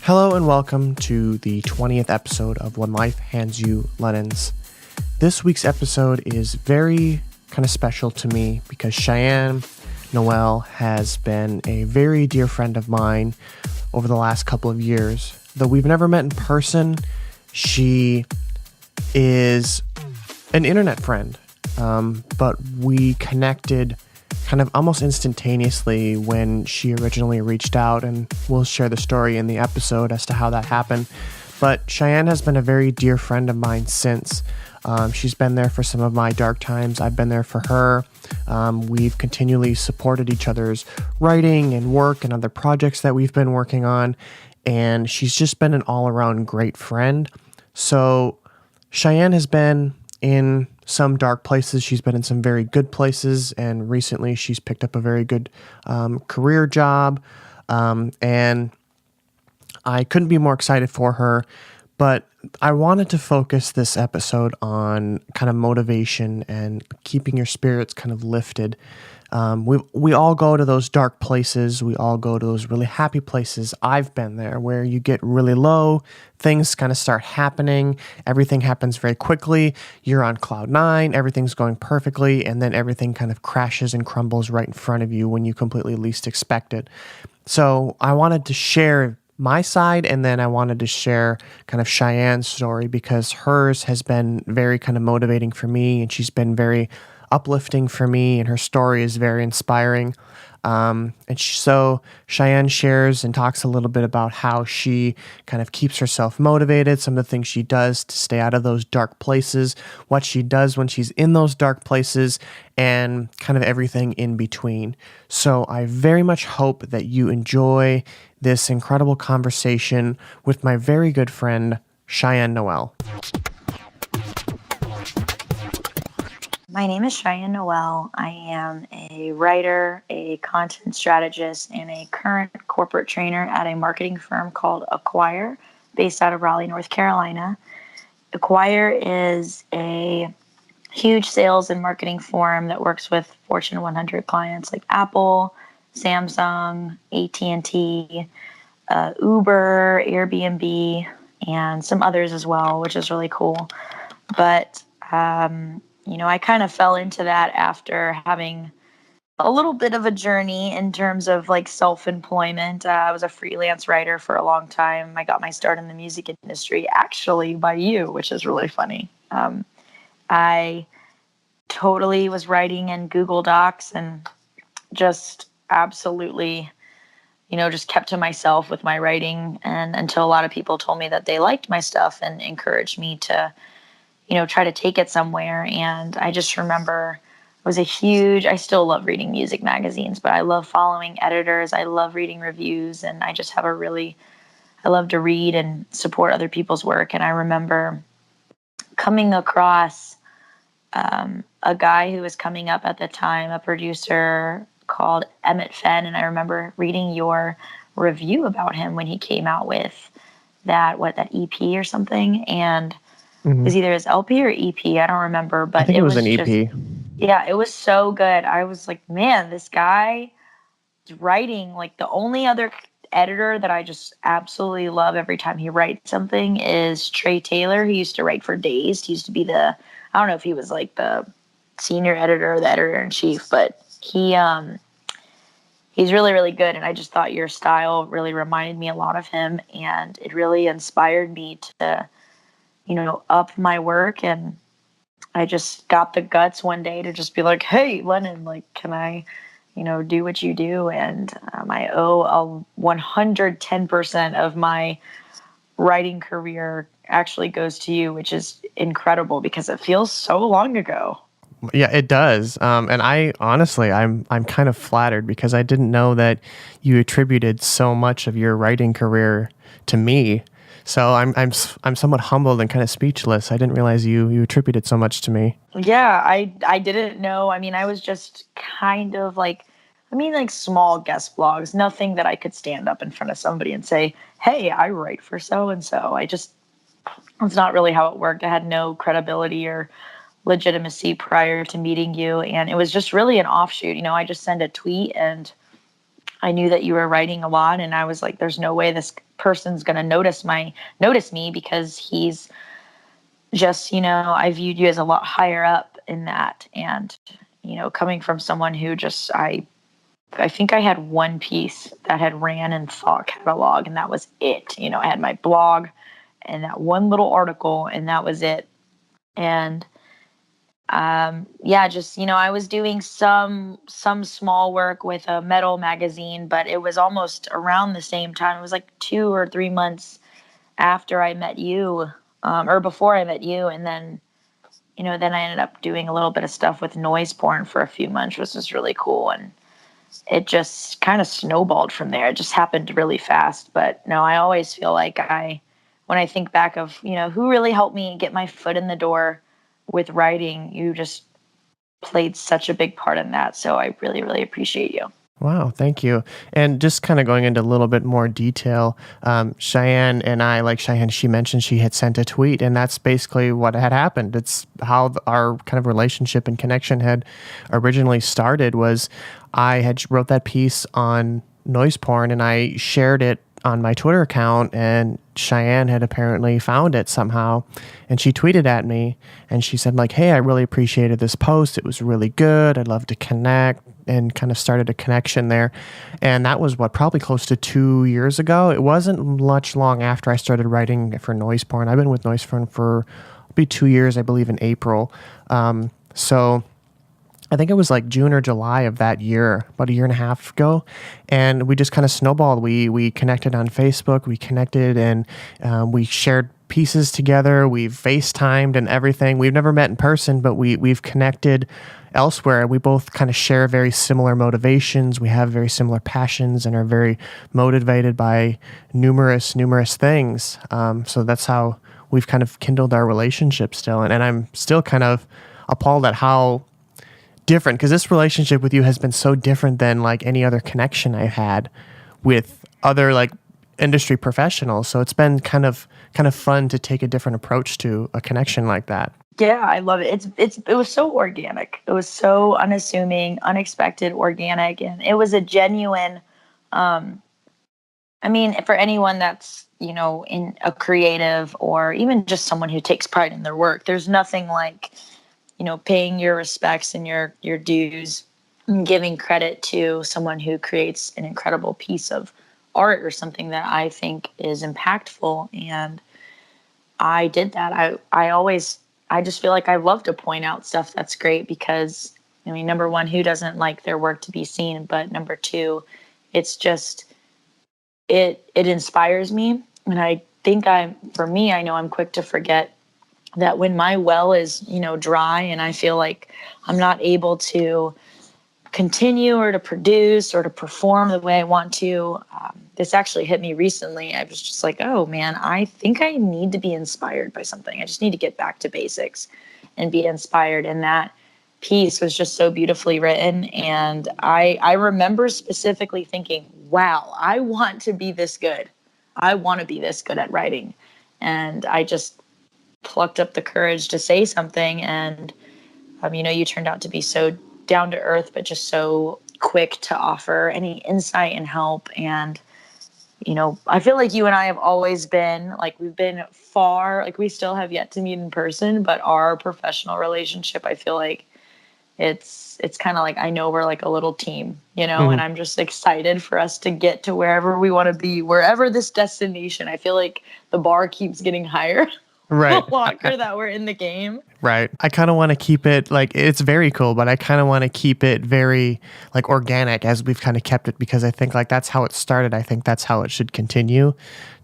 Hello and welcome to the 20th episode of When Life Hands You Lennons. This week's episode is very kind of special to me because Cheyenne Noelle has been a very dear friend of mine over the last couple of years. Though we've never met in person, she is an internet friend, but we connected kind of almost instantaneously when she originally reached out, and we'll share the story in the episode as to how that happened. But Cheyenne has been a very dear friend of mine since. She's been there for some of my dark times. I've been there for her. We've continually supported each other's writing and work and other projects that we've been working on, and she's just been an all-around great friend. So Cheyenne has been in some dark places. She's been in some very good places, and recently she's picked up a very good career job, and I couldn't be more excited for her. But I wanted to focus this episode on kind of motivation and keeping your spirits kind of lifted. We all go to those dark places. We all go to those really happy places. I've been there where you get really low. Things kind of start happening. Everything happens very quickly. You're on cloud nine. Everything's going perfectly. And then everything kind of crashes and crumbles right in front of you when you completely least expect it. So I wanted to share my side, and then I wanted to share kind of Cheyenne's story because hers has been very kind of motivating for me, and she's been very uplifting for me, and her story is very inspiring. So Cheyenne shares and talks a little bit about how she kind of keeps herself motivated, some of the things she does to stay out of those dark places, what she does when she's in those dark places, and kind of everything in between. So I very much hope that you enjoy this incredible conversation with my very good friend, Cheyenne Noelle. My name is Cheyenne Noelle. I am a writer, a content strategist, and a current corporate trainer at a marketing firm called Acquire, based out of Raleigh, North Carolina. Acquire is a huge sales and marketing firm that works with Fortune 100 clients like Apple, Samsung, AT&T, Uber, Airbnb, and some others as well, which is really cool. But I kind of fell into that after having a little bit of a journey in terms of like self-employment. I was a freelance writer for a long time. I got my start in the music industry actually by you, which is really funny. I totally was writing in Google Docs and just absolutely, just kept to myself with my writing, and until a lot of people told me that they liked my stuff and encouraged me to try to take it somewhere. And I just remember I still love reading music magazines, but I love following editors. I love reading reviews, and I just have I love to read and support other people's work. And I remember coming across a guy who was coming up at the time, a producer called Emmett Fenn. And I remember reading your review about him when he came out with that EP or something. And it was either his LP or EP. I don't remember, but I think it was an EP. Yeah, it was so good. I was like, man, this guy is writing. Like, the only other editor that I just absolutely love every time he writes something is Trey Taylor. He used to write for Dazed. He used to be I don't know if he was like the senior editor or the editor-in-chief, but he's really, really good. And I just thought your style really reminded me a lot of him, and it really inspired me to up my work. And I just got the guts one day to just be like, hey, Lennon, like, can I, do what you do? And I owe 110% of my writing career actually goes to you, which is incredible because it feels so long ago. Yeah, it does. And I'm kind of flattered because I didn't know that you attributed so much of your writing career to me. So I'm somewhat humbled and kind of speechless. I didn't realize you attributed so much to me. Yeah, I didn't know. I mean, I was just kind of like small guest blogs, nothing that I could stand up in front of somebody and say, hey, I write for so-and-so. It's not really how it worked. I had no credibility or legitimacy prior to meeting you. And it was just really an offshoot. I just send a tweet and I knew that you were writing a lot, and I was like, there's no way this person's going to notice me because he's just, I viewed you as a lot higher up in that. And, coming from someone who just, I think I had one piece that had ran in thought catalog, and that was it. I had my blog and that one little article, and that was it. And just, I was doing some small work with a metal magazine, but it was almost around the same time. It was like 2 or 3 months after I met you, or before I met you. And then, then I ended up doing a little bit of stuff with Noiseporn for a few months, which was really cool. And it just kind of snowballed from there. It just happened really fast. But no, I always feel like when I think back of, who really helped me get my foot in the door with writing, you just played such a big part in that. So I really, really appreciate you. Wow, thank you. And just kind of going into a little bit more detail, Cheyenne and I, like Cheyenne, she mentioned she had sent a tweet, and that's basically what had happened. It's how our kind of relationship and connection had originally started. Was I had wrote that piece on Noiseporn, and I shared it on my Twitter account, and Cheyenne had apparently found it somehow, and she tweeted at me, and she said, like, hey, I really appreciated this post. It was really good. I'd love to connect, and kind of started a connection there. And that was probably close to 2 years ago. It wasn't much long after I started writing for Noiseporn. I've been with Noiseporn for be 2 years, I believe, in April. So I think it was like June or July of that year, about a year and a half ago. And we just kind of snowballed. We connected on Facebook, we connected, and we shared pieces together. We've FaceTimed and everything. We've never met in person, but we've connected elsewhere. We both kind of share very similar motivations. We have very similar passions and are very motivated by numerous things. So that's how we've kind of kindled our relationship still. And I'm still kind of appalled at how different, because this relationship with you has been so different than like any other connection I've had with other like industry professionals. So it's been kind of fun to take a different approach to a connection like that. Yeah, I love it. It was so organic. It was so unassuming, unexpected, organic, and it was a genuine. For anyone that's in a creative or even just someone who takes pride in their work, there's nothing like paying your respects and your dues and giving credit to someone who creates an incredible piece of art or something that I think is impactful. And I did that. I just feel like I love to point out stuff that's great because, number one, who doesn't like their work to be seen? But number two, it's just, it inspires me. And I think I know I'm quick to forget that when my well is, dry and I feel like I'm not able to continue or to produce or to perform the way I want to. This actually hit me recently. I was just like, oh man, I think I need to be inspired by something. I just need to get back to basics and be inspired. And that piece was just so beautifully written. And I remember specifically thinking, wow, I want to be this good. I want to be this good at writing. And I just plucked up the courage to say something. And, you turned out to be so down to earth, but just so quick to offer any insight and help. And, I feel like you and I have always been like, we've been far, like we still have yet to meet in person, but our professional relationship, I feel like it's kind of like, I know we're like a little team, and I'm just excited for us to get to wherever we want to be, wherever this destination. I feel like the bar keeps getting higher. Right. The longer that we're in the game. Right. I kind of want to keep it like, it's very cool, but I kind of want to keep it very like organic as we've kind of kept it, because I think like that's how it started. I think that's how it should continue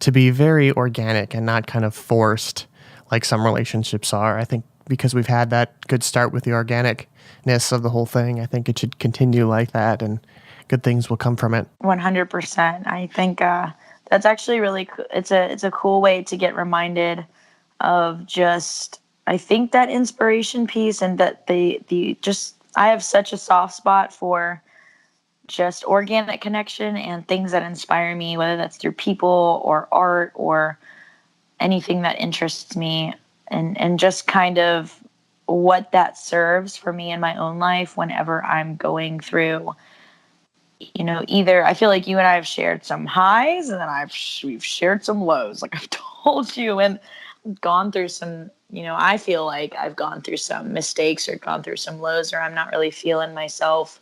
to be very organic and not kind of forced like some relationships are. I think because we've had that good start with the organicness of the whole thing, I think it should continue like that and good things will come from it. 100%. I think that's actually really cool. It's a cool way to get reminded of just, I think that inspiration piece, and that I have such a soft spot for just organic connection and things that inspire me, whether that's through people or art or anything that interests me, and just kind of what that serves for me in my own life whenever I'm going through either I feel like you and I have shared some highs, and then we've shared some lows, like I've told you, and gone through some, I feel like I've gone through some mistakes or gone through some lows, or I'm not really feeling myself.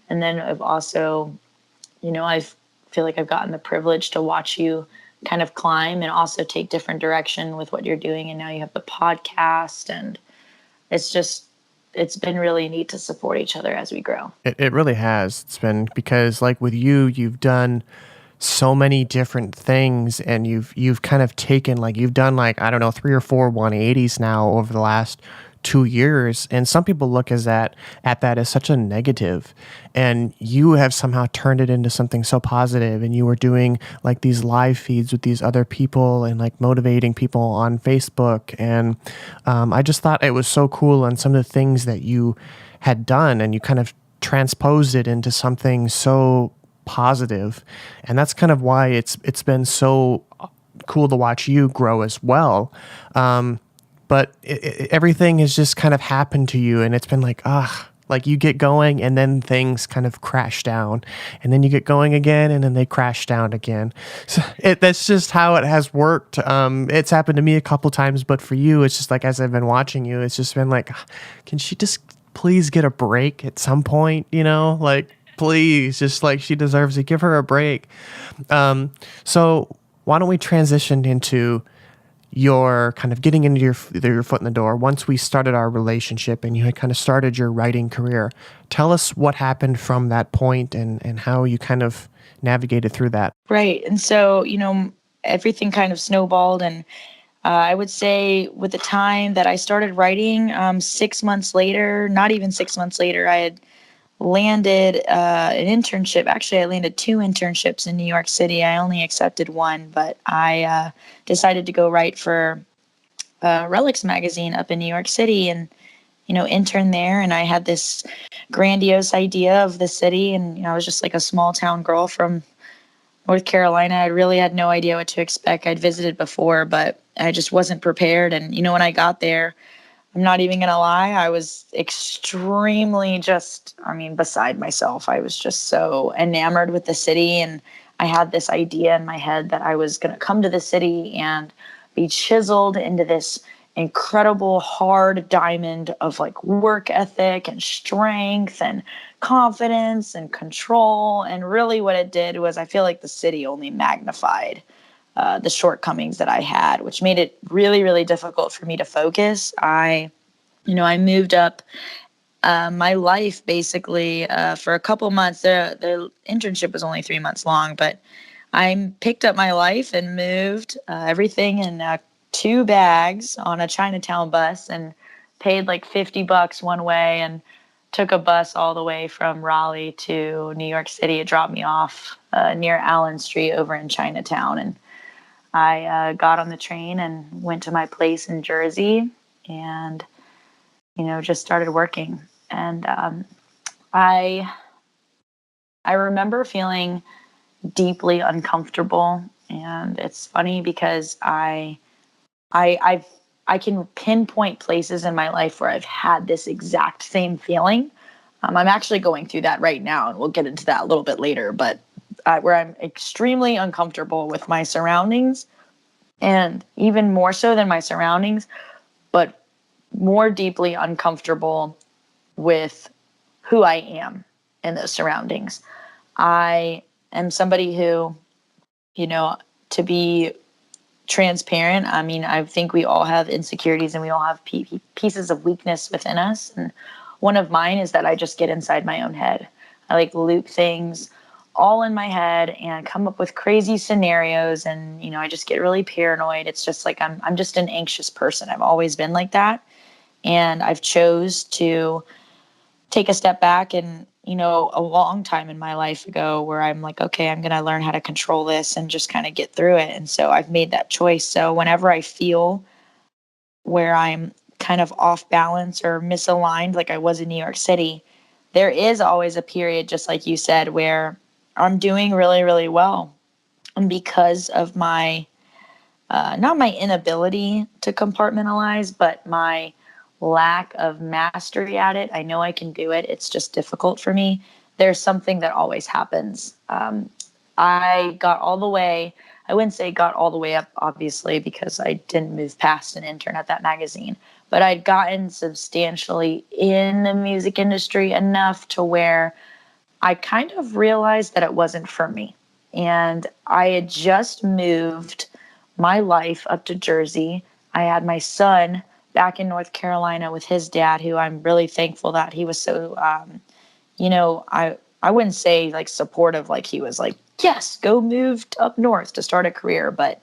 And then I've also, I feel like I've gotten the privilege to watch you kind of climb and also take different direction with what you're doing. And now you have the podcast, and it's been really neat to support each other as we grow. It really has. It's been because like with you, you've done so many different things, and you've kind of taken, like, you've done, like, I don't know, 3 or 4 180s now over the last 2 years. And some people look at that as such a negative, and you have somehow turned it into something so positive. And you were doing like these live feeds with these other people and like motivating people on Facebook. And I just thought it was so cool, and some of the things that you had done, and you kind of transposed it into something so positive. And that's kind of why it's been so cool to watch you grow as well. But everything has just kind of happened to you, and it's been like you get going, and then things kind of crash down, and then you get going again, and then they crash down again. So that's just how it has worked. It's happened to me a couple times, but for you, it's just like, as I've been watching you, it's just been like, can she just please get a break at some point? Like, please, just like, she deserves it. Give her a break. So why don't we transition into your kind of getting into your foot in the door once we started our relationship and you had kind of started your writing career. Tell us what happened from that point, and how you kind of navigated through that. Right. And so, everything kind of snowballed. And I would say with the time that I started writing, 6 months later, not even 6 months later, I had landed an internship. Actually, I landed 2 internships in New York City. I only accepted one, but I decided to go write for Relics magazine up in New York City, and intern there. And I had this grandiose idea of the city, and I was just like a small town girl from North Carolina. I really had no idea what to expect. I'd visited before, but I just wasn't prepared. And when I got there, I'm not even going to lie, I was extremely beside myself. I was just so enamored with the city. And I had this idea in my head that I was going to come to the city and be chiseled into this incredible hard diamond of like work ethic and strength and confidence and control. And really what it did was, I feel like the city only magnified the shortcomings that I had, which made it really, really difficult for me to focus. I moved up my life basically for a couple months. The internship was only 3 months long, but I picked up my life and moved everything in 2 bags on a Chinatown bus, and paid like $50 one way, and took a bus all the way from Raleigh to New York City. It dropped me off near Allen Street over in Chinatown. And I got on the train and went to my place in Jersey, and just started working. And I remember feeling deeply uncomfortable. And it's funny because I can pinpoint places in my life where I've had this exact same feeling. I'm actually going through that right now, and we'll get into that a little bit later. But where I'm extremely uncomfortable with my surroundings, and even more so than my surroundings, but more deeply uncomfortable with who I am in those surroundings. I am somebody who, to be transparent, I think we all have insecurities, and we all have pieces of weakness within us. And one of mine is that I just get inside my own head. I like loop things all in my head and come up with crazy scenarios. And, I just get really paranoid. It's just like, I'm just an anxious person. I've always been like that. And I've chose to take a step back, and, a long time in my life ago, where I'm like, okay, I'm going to learn how to control this and just kind of get through it. And so I've made that choice. So whenever I feel where I'm kind of off balance or misaligned, like I was in New York City, there is always a period, just like you said, where I'm doing really, really well. And because of my, not my inability to compartmentalize, but my lack of mastery at it, I know I can do it. It's just difficult for me. there's something that always happens. I got all the way, I wouldn't say got all the way up, obviously, because I didn't move past an intern at that magazine, but I'd gotten substantially in the music industry enough to where I kind of realized that it wasn't for me. And I had just moved my life up to Jersey. I had my son back in North Carolina with his dad, who I'm really thankful that he was so, I wouldn't say like supportive, like he was like, yes, go move up north to start a career, but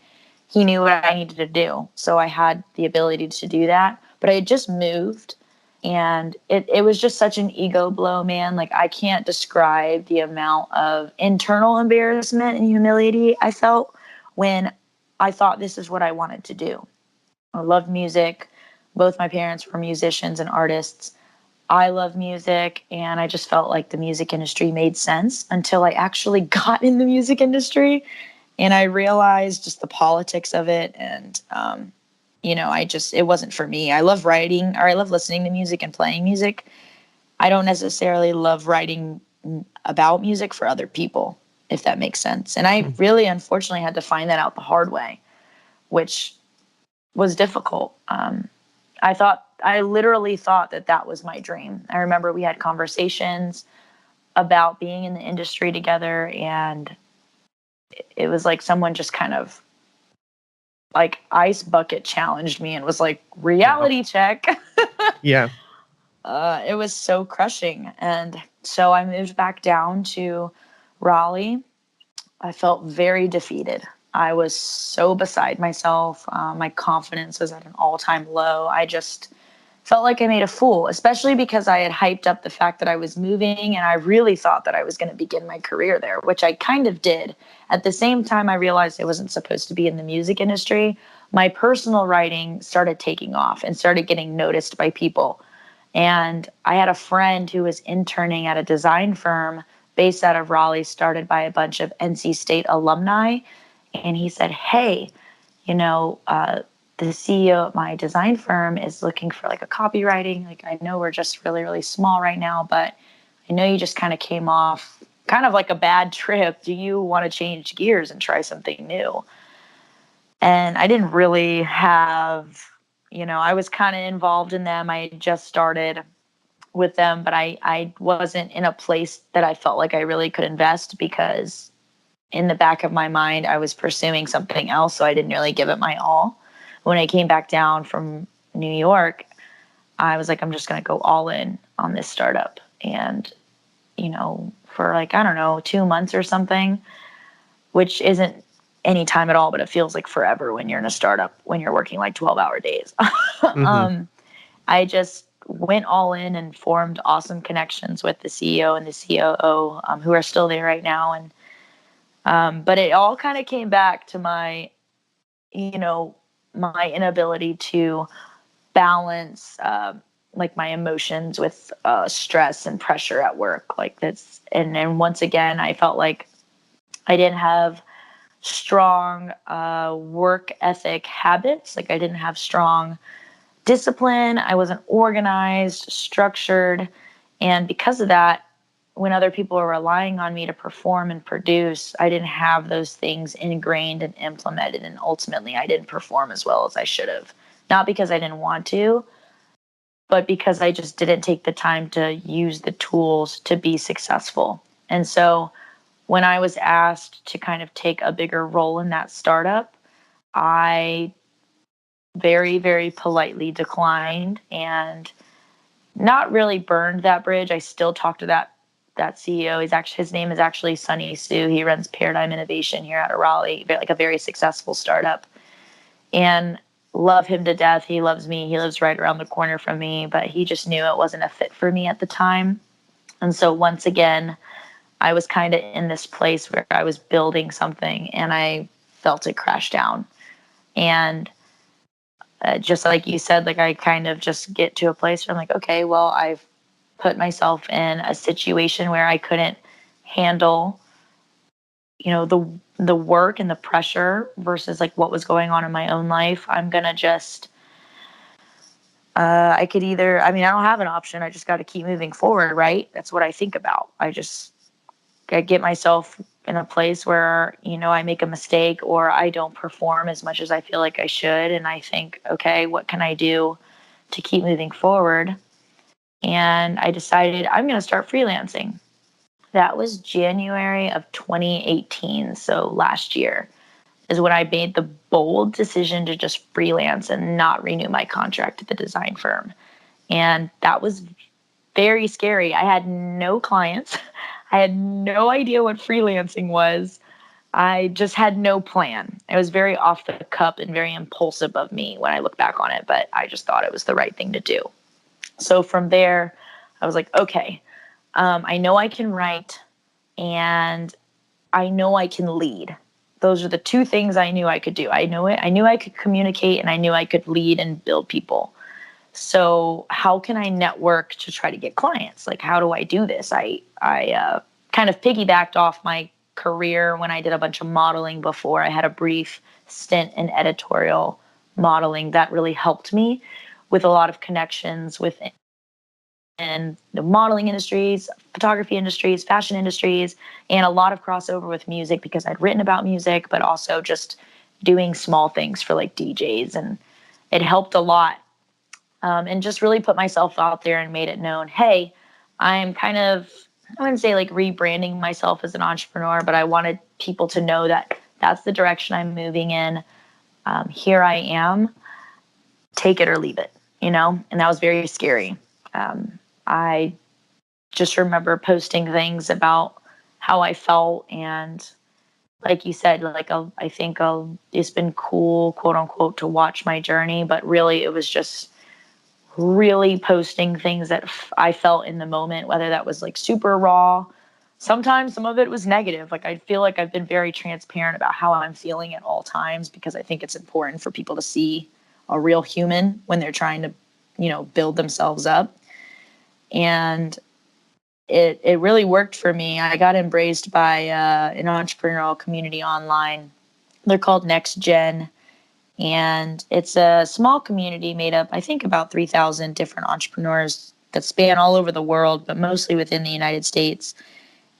he knew what I needed to do. So I had the ability to do that. But I had just moved, and it was just such an ego blow, man. Like, I can't describe the amount of internal embarrassment and humility I felt when I thought this is what I wanted to do. I love music. Both my parents were musicians and artists. I love music, and I just felt like the music industry made sense until I actually got in the music industry and I realized just the politics of it. And, it wasn't for me. I love writing, or I love listening to music and playing music. I don't necessarily love writing about music for other people, if that makes sense. And I really, unfortunately, had to find that out the hard way, which was difficult. I literally thought that was my dream. I remember we had conversations about being in the industry together, and it was like someone just kind of like ice bucket challenged me and was like, reality check. Yeah. It was so crushing. And so I moved back down to Raleigh. I felt very defeated. I was so beside myself. My confidence was at an all-time low. I just felt like I made a fool, especially because I had hyped up the fact that I was moving, and I really thought that I was going to begin my career there, which I kind of did. At the same time, I realized I wasn't supposed to be in the music industry. My personal writing started taking off and started getting noticed by people. And I had a friend who was interning at a design firm based out of Raleigh, started by a bunch of NC State alumni. And he said, hey, the CEO of my design firm is looking for like a copywriting. Like, I know we're just really, really small right now, but I know you just kind of came off kind of like a bad trip. Do you want to change gears and try something new? And I didn't really have, I was kind of involved in them. I had just started with them, but I wasn't in a place that I felt like I really could invest, because in the back of my mind, I was pursuing something else. So I didn't really give it my all. When I came back down from New York, I was like, I'm just going to go all in on this startup. And, for like, I don't know, 2 months or something, which isn't any time at all, but it feels like forever when you're in a startup, when you're working like 12-hour days. I just went all in and formed awesome connections with the CEO and the COO, who are still there right now. And, but it all kind of came back to my inability to balance like my emotions with stress and pressure at work. Like that's, and once again, I felt like I didn't have strong work ethic habits. Like I didn't have strong discipline. I wasn't organized, structured. And because of that, when other people were relying on me to perform and produce, I didn't have those things ingrained and implemented. And ultimately, I didn't perform as well as I should have. Not because I didn't want to, but because I just didn't take the time to use the tools to be successful. And so when I was asked to kind of take a bigger role in that startup, I very, very politely declined and not really burned that bridge. I still talk to that CEO. His name is actually Sunny Sue. He runs Paradigm Innovation here out of Raleigh, like a very successful startup, and love him to death. He loves me. He lives right around the corner from me, but he just knew it wasn't a fit for me at the time. And so once again, I was kind of in this place where I was building something and I felt it crash down. And just like you said, like I kind of just get to a place where I'm like, okay, well, I've put myself in a situation where I couldn't handle, the work and the pressure versus like what was going on in my own life. I'm going to just I could either, I mean, I don't have an option. I just got to keep moving forward, right? That's what I think about. I get myself in a place where, I make a mistake or I don't perform as much as I feel like I should. And I think, okay, what can I do to keep moving forward? And I decided I'm going to start freelancing. That was January of 2018. So last year is when I made the bold decision to just freelance and not renew my contract at the design firm. And that was very scary. I had no clients. I had no idea what freelancing was. I just had no plan. It was very off the cuff and very impulsive of me when I look back on it, but I just thought it was the right thing to do. So from there, I was like, okay, I know I can write and I know I can lead. Those are the two things I knew I could do. I knew I could communicate and I knew I could lead and build people. So how can I network to try to get clients? Like, how do I do this? I kind of piggybacked off my career when I did a bunch of modeling before. I had a brief stint in editorial modeling that really helped me with a lot of connections within the modeling industries, photography industries, fashion industries, and a lot of crossover with music because I'd written about music, but also just doing small things for like DJs. And it helped a lot. And just really put myself out there and made it known, hey, I'm kind of, I wouldn't say like rebranding myself as an entrepreneur, but I wanted people to know that that's the direction I'm moving in. Here I am, take it or leave it, and that was very scary. I just remember posting things about how I felt. And like you said, I think it's been cool, quote unquote, to watch my journey. But really, it was just really posting things that I felt in the moment, whether that was like super raw. Sometimes some of it was negative. Like I feel like I've been very transparent about how I'm feeling at all times because I think it's important for people to see a real human when they're trying to, build themselves up. And it really worked for me. I got embraced by an entrepreneurial community online. They're called Next Gen. And it's a small community made up, I think, about 3,000 different entrepreneurs that span all over the world, but mostly within the United States.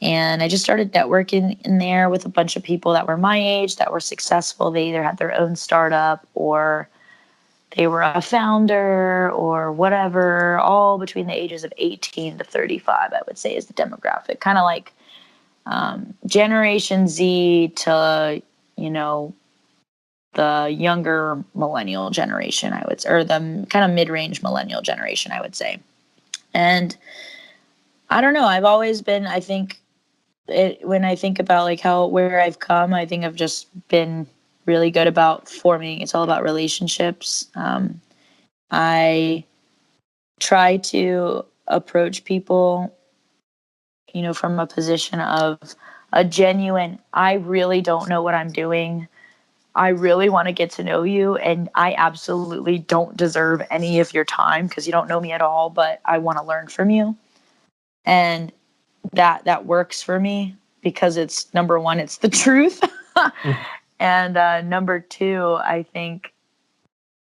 And I just started networking in there with a bunch of people that were my age, that were successful. They either had their own startup or they were a founder or whatever, all between the ages of 18 to 35, I would say is the demographic. Kind of like Generation Z to, the younger millennial generation, I would say, or the kind of mid-range millennial generation, I would say. And I don't know, I've always been, I think, when I think about like where I've come, I think I've just been really good about forming. It's all about relationships. I try to approach people, from a position of a genuine, I really don't know what I'm doing. I really want to get to know you, and I absolutely don't deserve any of your time because you don't know me at all, but I want to learn from you. And that works for me because it's, number one, it's the truth. And number two, I think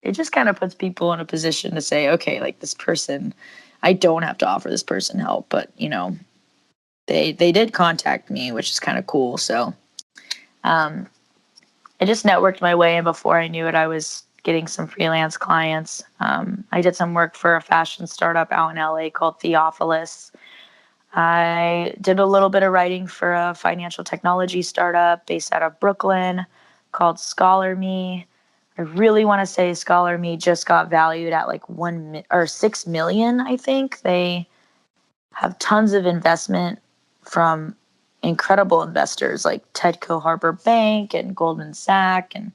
it just kind of puts people in a position to say, okay, like this person, I don't have to offer this person help, but they did contact me, which is kind of cool. So I just networked my way in. Before I knew it, I was getting some freelance clients. I did some work for a fashion startup out in LA called Theophilus. I did a little bit of writing for a financial technology startup based out of Brooklyn called ScholarMe. I really want to say ScholarMe just got valued at like 6 million, I think. They have tons of investment from incredible investors like Tedco Harbor Bank and Goldman Sachs and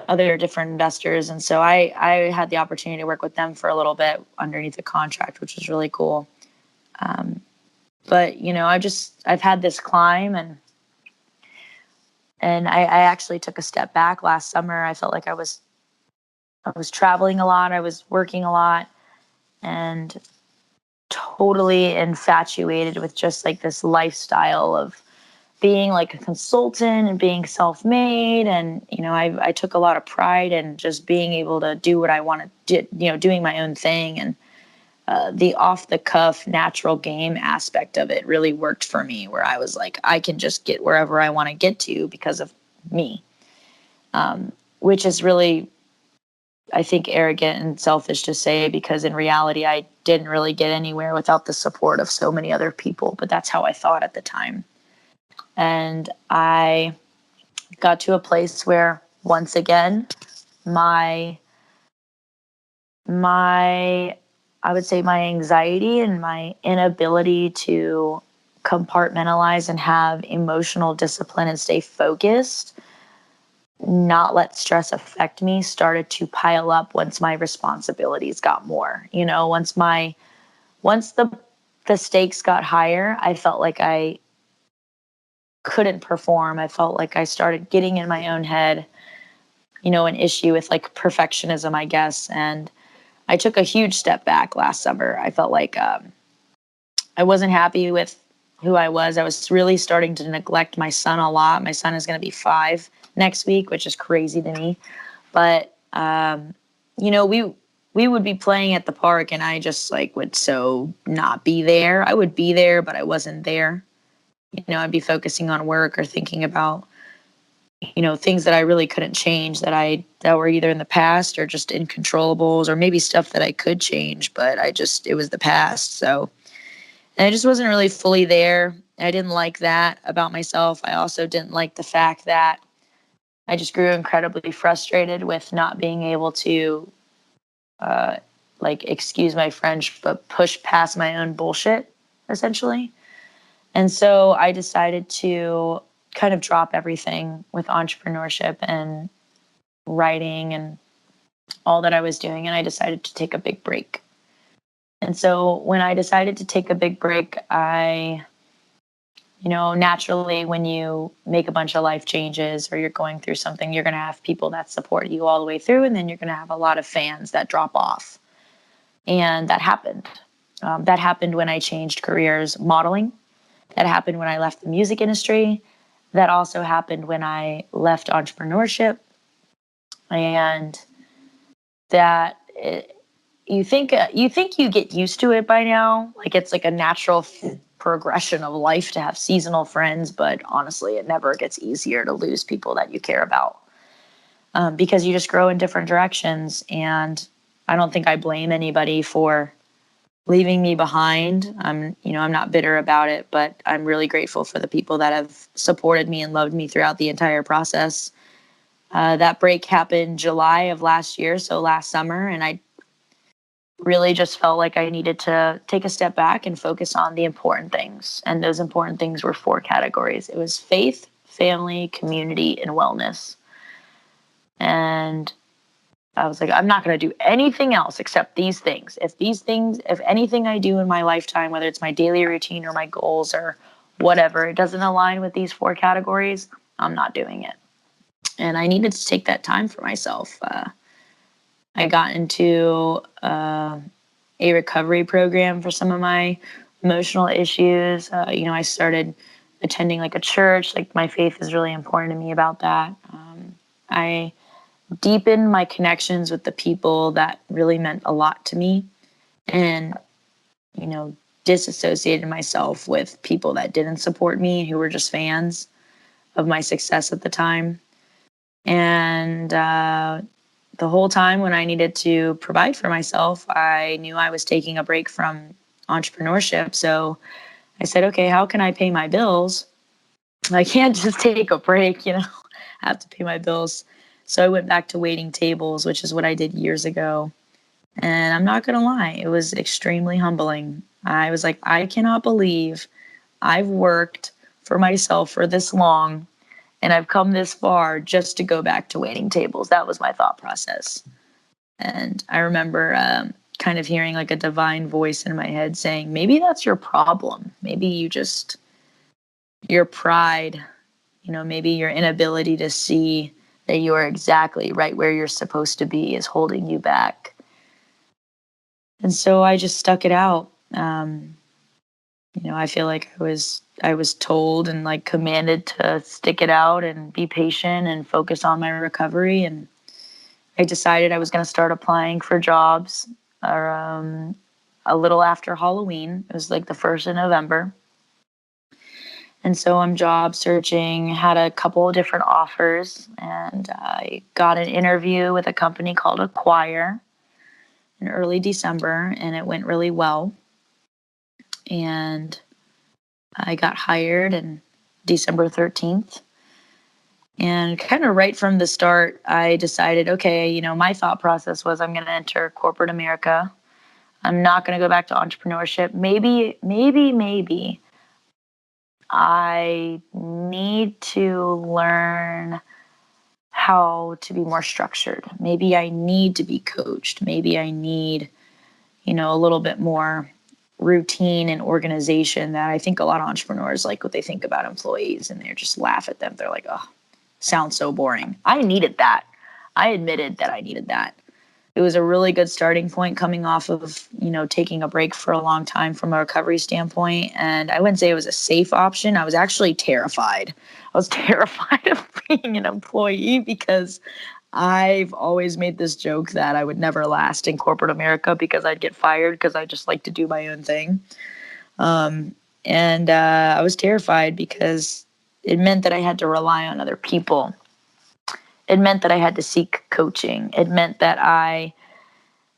other different investors. And so I had the opportunity to work with them for a little bit underneath a contract, which was really cool. But I've had this climb, and I actually took a step back last summer. I felt like I was traveling a lot, I was working a lot, and totally infatuated with just like this lifestyle of being like a consultant and being self-made. And, I took a lot of pride in just being able to do what I wanted to, doing my own thing. And the off the cuff natural game aspect of it really worked for me, where I was like, I can just get wherever I want to get to because of me, which is really, I think, arrogant and selfish to say, because in reality, I didn't really get anywhere without the support of so many other people. But that's how I thought at the time. And I got to a place where, once again, my I would say my anxiety and my inability to compartmentalize and have emotional discipline and stay focused, not let stress affect me, started to pile up once my responsibilities got more. Once the stakes got higher, I felt like I couldn't perform. I felt like I started getting in my own head, an issue with like perfectionism, I guess. And I took a huge step back last summer. I felt like I wasn't happy with who I was. I was really starting to neglect my son a lot. My son is going to be 5 next week, which is crazy to me. But, we would be playing at the park, and I just like would so not be there. I would be there, but I wasn't there. I'd be focusing on work or thinking about, things that I really couldn't change, that were either in the past or just incontrollables, or maybe stuff that I could change, but it was the past. So, and I just wasn't really fully there. I didn't like that about myself. I also didn't like the fact that I just grew incredibly frustrated with not being able to, excuse my French, but push past my own bullshit, essentially. And so I decided to kind of drop everything with entrepreneurship and writing and all that I was doing. And I decided to take a big break. And so when I decided to take a big break, naturally, when you make a bunch of life changes or you're going through something, you're going to have people that support you all the way through. And then you're going to have a lot of fans that drop off. And that happened. That happened when I changed careers modeling. That happened when I left the music industry. That also happened when I left entrepreneurship. And you think you get used to it by now, like it's like a natural progression of life to have seasonal friends, but honestly, it never gets easier to lose people that you care about, because you just grow in different directions. And I don't think I blame anybody for leaving me behind. I'm not bitter about it, but I'm really grateful for the people that have supported me and loved me throughout the entire process. That break happened July of last year, so last summer, and I really just felt like I needed to take a step back and focus on the important things. And those important things were 4 categories. It was faith, family, community, and wellness. And I was like, I'm not going to do anything else except these things. If anything I do in my lifetime, whether it's my daily routine or my goals or whatever, it doesn't align with these 4 categories, I'm not doing it. And I needed to take that time for myself. I got into a recovery program for some of my emotional issues. I started attending like a church. Like, my faith is really important to me about that. I deepened my connections with the people that really meant a lot to me, and, disassociated myself with people that didn't support me, who were just fans of my success at the time. And the whole time when I needed to provide for myself, I knew I was taking a break from entrepreneurship. So I said, okay, how can I pay my bills? I can't just take a break, I have to pay my bills. So I went back to waiting tables, which is what I did years ago. And I'm not going to lie, it was extremely humbling. I was like, I cannot believe I've worked for myself for this long, and I've come this far just to go back to waiting tables. That was my thought process. And I remember kind of hearing like a divine voice in my head saying, maybe that's your problem. Maybe your pride, maybe your inability to see that you are exactly right where you're supposed to be is holding you back. And so I just stuck it out. I feel like I was told and like commanded to stick it out and be patient and focus on my recovery. And I decided I was going to start applying for jobs a little after Halloween. It was like the 1st of November. And so I'm job searching, had a couple of different offers, and I got an interview with a company called Acquire in early December, and it went really well. And I got hired on December 13th. And kind of right from the start, I decided, okay, my thought process was I'm going to enter corporate America. I'm not going to go back to entrepreneurship. Maybe I need to learn how to be more structured. Maybe I need to be coached. Maybe I need, a little bit more routine and organization that I think a lot of entrepreneurs like what they think about employees, and they just laugh at them. They're like, oh, sounds so boring. I needed that. I admitted that I needed that. It was a really good starting point coming off of, taking a break for a long time from a recovery standpoint. And I wouldn't say it was a safe option. I was actually terrified. I was terrified of being an employee because I've always made this joke that I would never last in corporate America because I'd get fired because I just like to do my own thing. And I was terrified because it meant that I had to rely on other people. It meant that I had to seek coaching. It meant that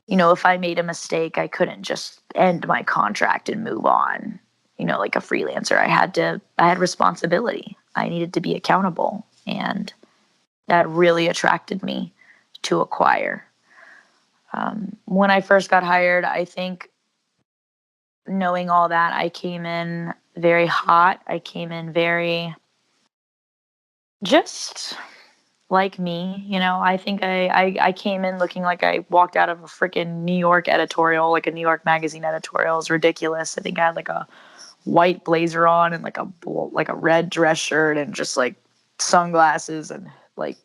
if I made a mistake, I couldn't just end my contract and move on, like a freelancer. I had responsibility. I needed to be accountable. And that really attracted me to Acquire. When I first got hired, I think knowing all that, I came in very hot. I came in very just like me, I think I came in looking like I walked out of a freaking New York editorial, like a New York magazine editorial. It was ridiculous. I think I had like a white blazer on and like a red dress shirt and just like sunglasses and like,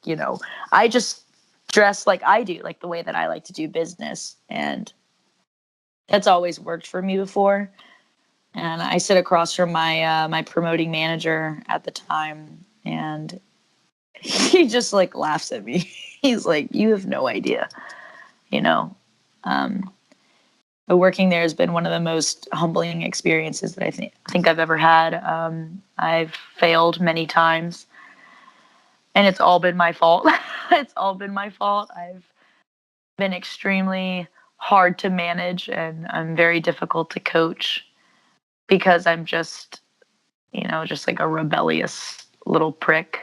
I just dress like I do, like the way that I like to do business. And that's always worked for me before. And I sit across from my promoting manager at the time, and he just like laughs at me. He's like, you have no idea, but working there has been one of the most humbling experiences that I think I've ever had. I've failed many times, and it's all been my fault. It's all been my fault. I've been extremely hard to manage, and I'm very difficult to coach because I'm just like a rebellious little prick.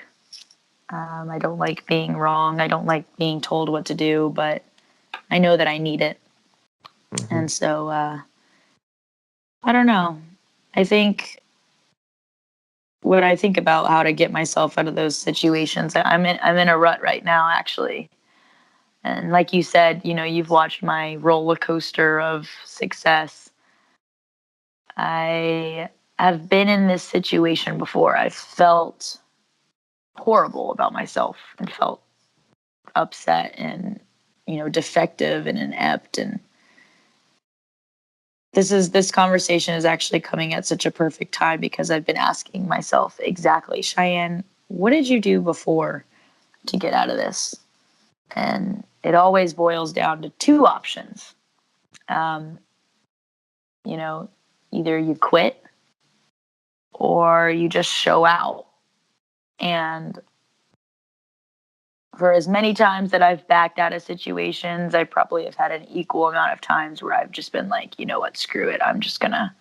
I don't like being wrong. I don't like being told what to do, but I know that I need it. Mm-hmm. And so, I don't know. I think when I think about how to get myself out of those situations, I'm in a rut right now, actually. And like you said, you've watched my roller coaster of success. I have been in this situation before. I've felt horrible about myself and felt upset and defective and inept. And this conversation is actually coming at such a perfect time because I've been asking myself exactly, Cheyenne, what did you do before to get out of this? And it always boils down to two options. Either you quit or you just show out. And for as many times that I've backed out of situations, I probably have had an equal amount of times where I've just been like, you know what, screw it. I'm just going to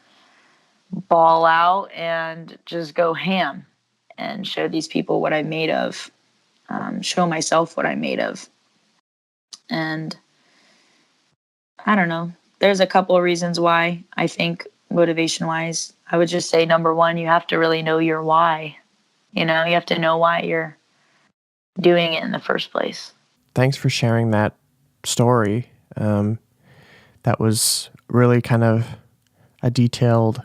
ball out and just go ham and show these people what I'm made of, show myself what I'm made of. And I don't know. There's a couple of reasons why I think motivation-wise. I would just say, number one, you have to really know your why. You have to know why you're doing it in the first place. Thanks for sharing that story. That was really kind of a detailed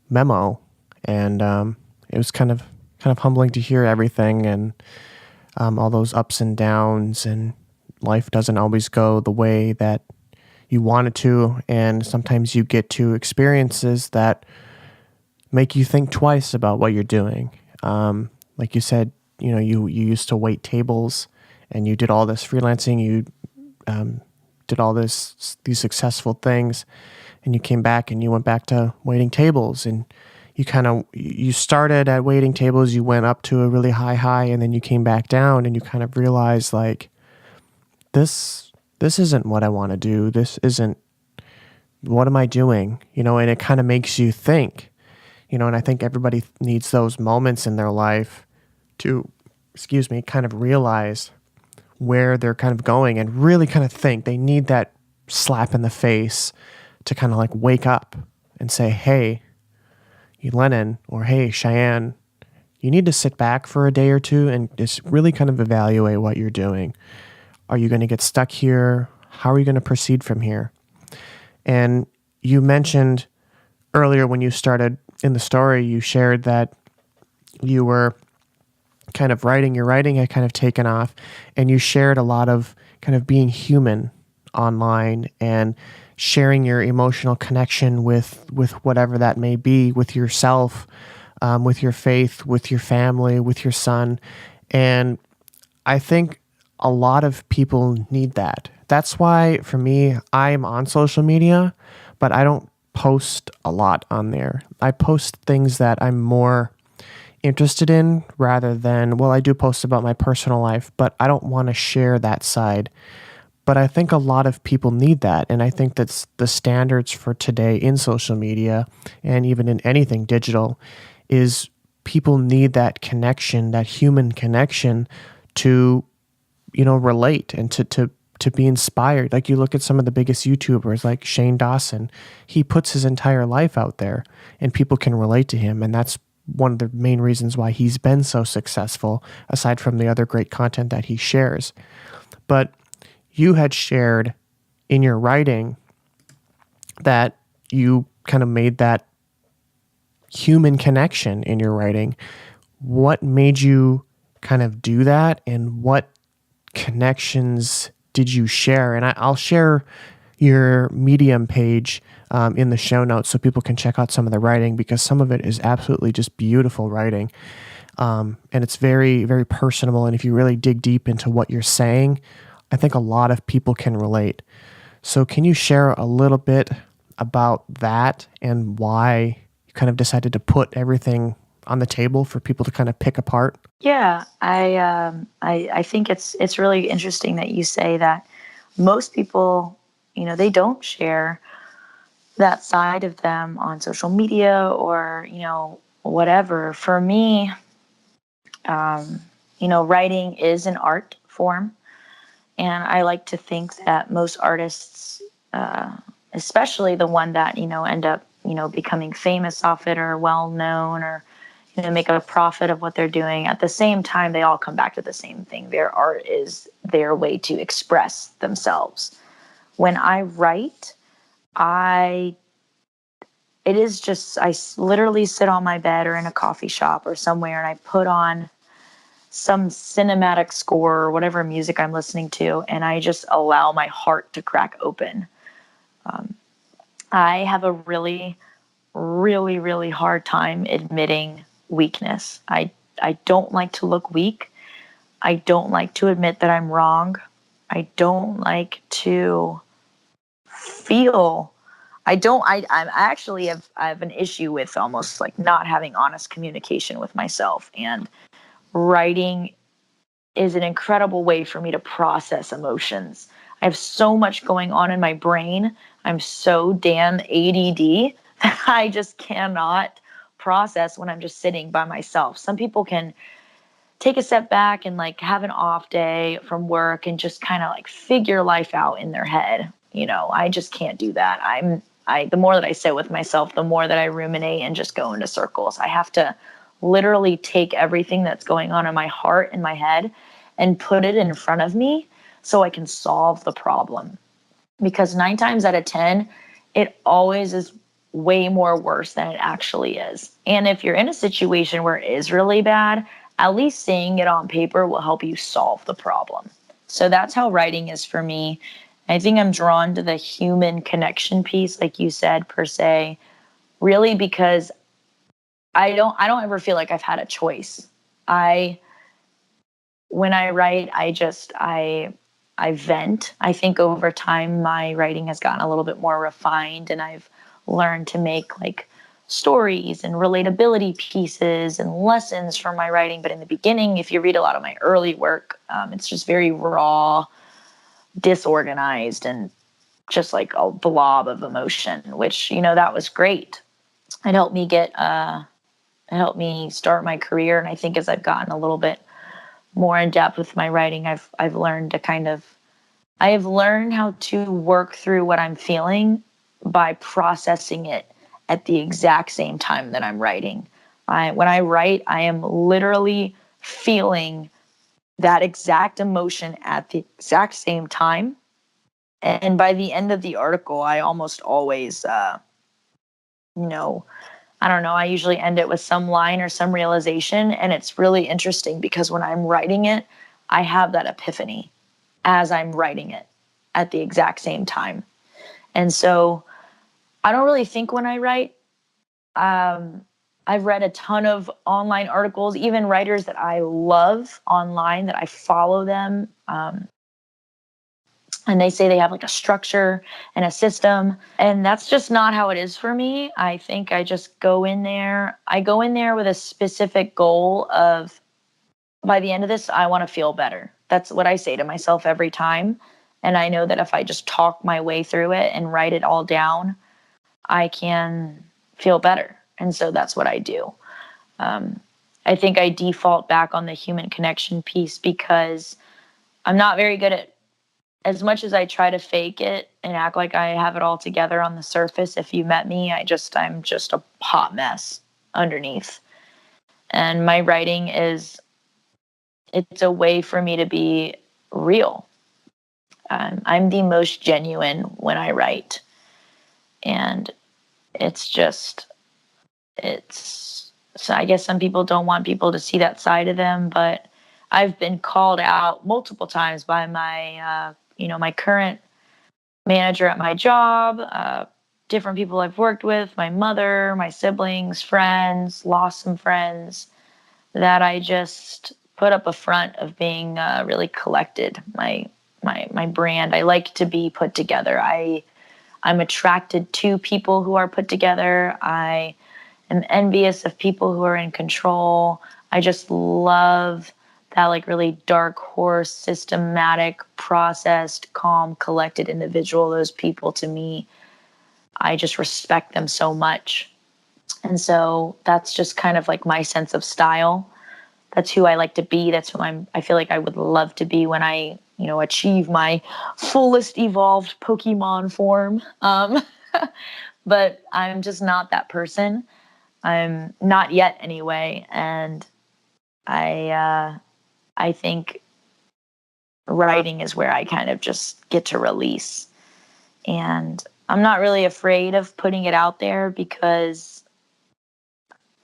memo, and it was kind of humbling to hear everything and all those ups and downs, and life doesn't always go the way that you want it to, and sometimes you get to experiences that make you think twice about what you're doing. Like you said, you used to wait tables, and you did all this freelancing. You did all these successful things, and you came back and you went back to waiting tables, and you started at waiting tables, you went up to a really high, and then you came back down, and you kind of realized like this isn't what I want to do. This isn't, what am I doing? And it kind of makes you think, and I think everybody needs those moments in their life to, kind of realize where they're kind of going and really kind of think. They need that slap in the face to kind of like wake up and say, hey, Lennon, or hey, Cheyenne, you need to sit back for a day or two and just really kind of evaluate what you're doing. Are you going to get stuck here? How are you going to proceed from here? And you mentioned earlier when you started in the story, you shared that you were kind of your writing had kind of taken off, and you shared a lot of kind of being human online and sharing your emotional connection with whatever that may be, with yourself, with your faith, with your family, with your son. And I think a lot of people need that. That's why, for me, I'm on social media, but I don't post a lot on there. I post things that I'm more interested in rather than, I do post about my personal life, but I don't want to share that side. But I think a lot of people need that. And I think that's the standards for today in social media and even in anything digital is people need that connection, that human connection to, relate and to be inspired. Like you look at some of the biggest YouTubers like Shane Dawson, he puts his entire life out there and people can relate to him. And that's one of the main reasons why he's been so successful, aside from the other great content that he shares. But you had shared in your writing that you kind of made that human connection in your writing. What made you kind of do that, and what connections did you share? And I'll share your Medium page in the show notes so people can check out some of the writing, because some of it is absolutely just beautiful writing. And it's very, very personable. And if you really dig deep into what you're saying, I think a lot of people can relate. So can you share a little bit about that and why you kind of decided to put everything on the table for people to kind of pick apart? Yeah, I think it's really interesting that you say that most people, they don't share that side of them on social media or, whatever. For me, writing is an art form. And I like to think that most artists, especially the one that, end up, becoming famous off it or well known or, make a profit of what they're doing. At the same time, they all come back to the same thing. Their art is their way to express themselves. When I write, I literally sit on my bed or in a coffee shop or somewhere and I put on some cinematic score or whatever music I'm listening to, and I just allow my heart to crack open. I have a really, really, really hard time admitting weakness. I don't like to look weak. I don't like to admit that I'm wrong. I don't like to feel. I actually have an issue with almost like not having honest communication with myself, and writing is an incredible way for me to process emotions. I have so much going on in my brain. I'm so damn ADD that I just cannot process when I'm just sitting by myself. Some people can take a step back and like have an off day from work and just kind of like figure life out in their head. I just can't do that. The more that I sit with myself, the more that I ruminate and just go into circles. I have to literally take everything that's going on in my heart and my head and put it in front of me so I can solve the problem. Because 9 times out of 10, it always is way more worse than it actually is. And if you're in a situation where it is really bad, at least seeing it on paper will help you solve the problem. So that's how writing is for me. I think I'm drawn to the human connection piece, like you said, per se, really because I don't ever feel like I've had a choice. When I write, I vent. I think over time my writing has gotten a little bit more refined, and I've learned to make like stories and relatability pieces and lessons from my writing. But in the beginning, if you read a lot of my early work, it's just very raw, disorganized, and just like a blob of emotion, which, that was great. It helped me it helped me start my career. And I think as I've gotten a little bit more in depth with my writing, I've learned to I have learned how to work through what I'm feeling by processing it at the exact same time that I'm writing. When I write, I am literally feeling that exact emotion at the exact same time. And by the end of the article, I almost always, I don't know, I usually end it with some line or some realization. And it's really interesting because when I'm writing it, I have that epiphany as I'm writing it at the exact same time. And so I don't really think when I write. I've read a ton of online articles, even writers that I love online, that I follow them. And they say they have like a structure and a system. And that's just not how it is for me. I think I just go in there. I go in there with a specific goal of, by the end of this, I want to feel better. That's what I say to myself every time. And I know that if I just talk my way through it and write it all down, I can feel better. And so that's what I do. I think I default back on the human connection piece because I'm not very good at, as much as I try to fake it and act like I have it all together on the surface. If you met me, I'm just a hot mess underneath. And my writing it's a way for me to be real. I'm the most genuine when I write. And it's so I guess some people don't want people to see that side of them, but I've been called out multiple times by my current manager at my job, different people I've worked with, my mother, my siblings, friends, lost some friends, that I just put up a front of being really collected. My brand, I like to be put together. I'm attracted to people who are put together. I am envious of people who are in control. I just love that like really dark horse, systematic, processed, calm, collected individual. Those people, to me, I just respect them so much. And so that's just kind of like my sense of style. That's who I like to be. That's who I feel like I would love to be when I, achieve my fullest evolved Pokemon form. But I'm just not that person. I'm not yet anyway. And I think writing is where I kind of just get to release. And I'm not really afraid of putting it out there because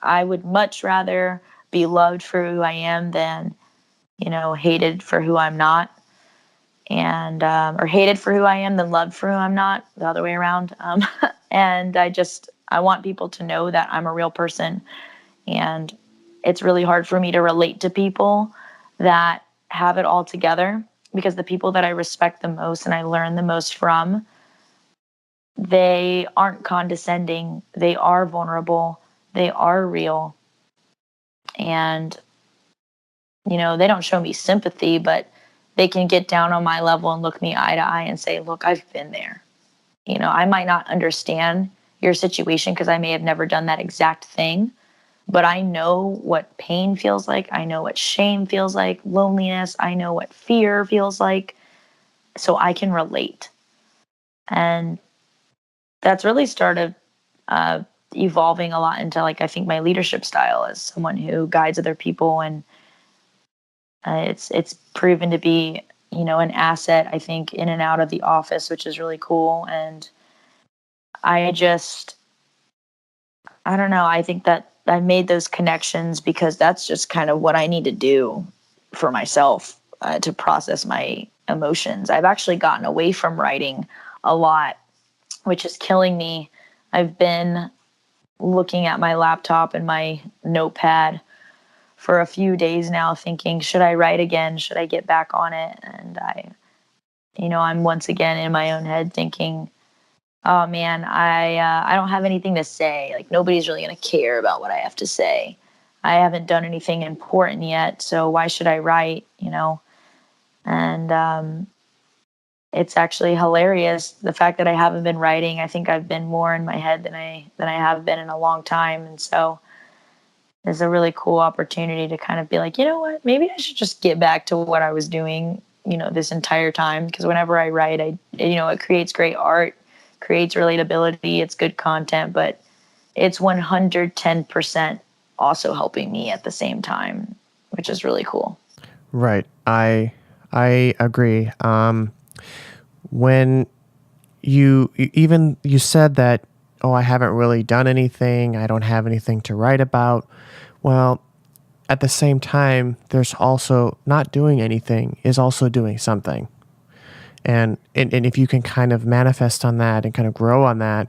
I would much rather be loved for who I am than, hated for who I'm not. And, or hated for who I am than loved for who I'm not, the other way around. And I want people to know that I'm a real person. And it's really hard for me to relate to people that have it all together, because the people that I respect the most and I learn the most from, they aren't condescending. They are vulnerable. They are real. And, they don't show me sympathy, but they can get down on my level and look me eye to eye and say, look, I've been there. I might not understand your situation because I may have never done that exact thing, but I know what pain feels like. I know what shame feels like, loneliness. I know what fear feels like. So I can relate. And that's really started evolving a lot into, like, I think my leadership style as someone who guides other people. And it's proven to be, an asset, I think, in and out of the office, which is really cool. And I don't know. I think that I made those connections because that's just kind of what I need to do for myself to process my emotions. I've actually gotten away from writing a lot, which is killing me. I've been looking at my laptop and my notepad for a few days now thinking, should I write again? Should I get back on it? And I'm once again in my own head thinking, oh man, I don't have anything to say. Like nobody's really going to care about what I have to say. I haven't done anything important yet, so why should I write, And it's actually hilarious, the fact that I haven't been writing. I think I've been more in my head than I have been in a long time. And so it's a really cool opportunity to kind of be like, you know what, maybe I should just get back to what I was doing, this entire time. Because whenever I write, it creates great art, creates relatability, it's good content, but it's 110% also helping me at the same time, which is really cool. Right. I agree. When you said that, oh, I haven't really done anything, I don't have anything to write about. Well, at the same time, there's also not doing anything is also doing something. And if you can kind of manifest on that and kind of grow on that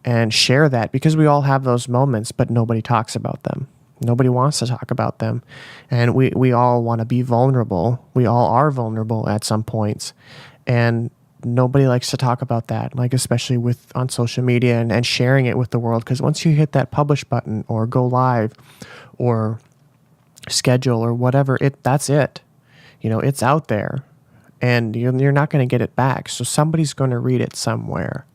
and share that, because we all have those moments, but nobody talks about them. Nobody wants to talk about them. And we all want to be vulnerable. We all are vulnerable at some points. And nobody likes to talk about that, like especially on social media and sharing it with the world. Because once you hit that publish button or go live or schedule or whatever, that's it. It's out there. And you're not going to get it back. So somebody's going to read it somewhere.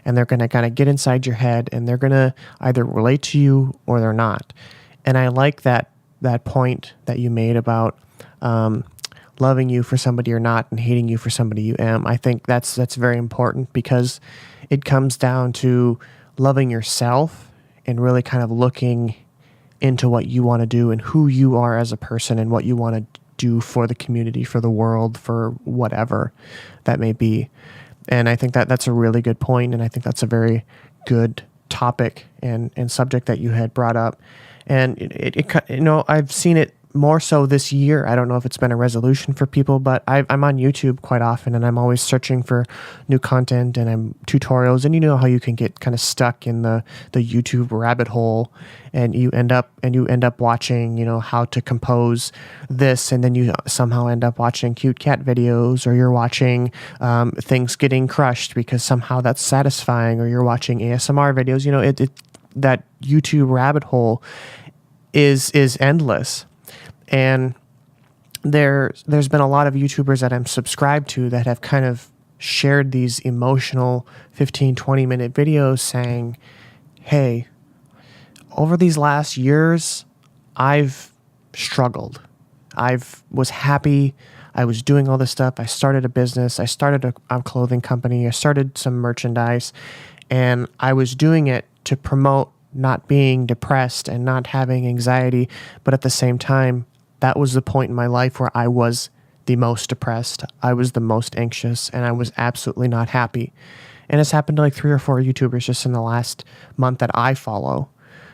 And they're going to kind of get inside your head and they're going to either relate to you or they're not. And I like that point that you made about loving you for somebody you're not and hating you for somebody you am. I think that's very important because it comes down to loving yourself and really kind of looking into what you want to do and who you are as a person and what you want to do for the community, for the world, for whatever that may be. And I think that's a really good point, and I think that's a very good topic and subject that you had brought up. And I've seen it more so this year. I don't know if it's been a resolution for people, but I'm on YouTube quite often, and I'm always searching for new content and I'm tutorials. And you know how you can get kind of stuck in the YouTube rabbit hole, and you end up watching how to compose this, and then you somehow end up watching cute cat videos, or you're watching things getting crushed because somehow that's satisfying, or you're watching ASMR videos. That YouTube rabbit hole is endless. And there's been a lot of YouTubers that I'm subscribed to that have kind of shared these emotional 15, 20-minute videos saying, hey, over these last years, I've struggled. I was happy. I was doing all this stuff. I started a business. I started a clothing company. I started some merchandise. And I was doing it to promote not being depressed and not having anxiety. But at the same time, that was the point in my life where I was the most depressed. I was the most anxious, and I was absolutely not happy. And it's happened to like 3 or 4 YouTubers just in the last month that I follow.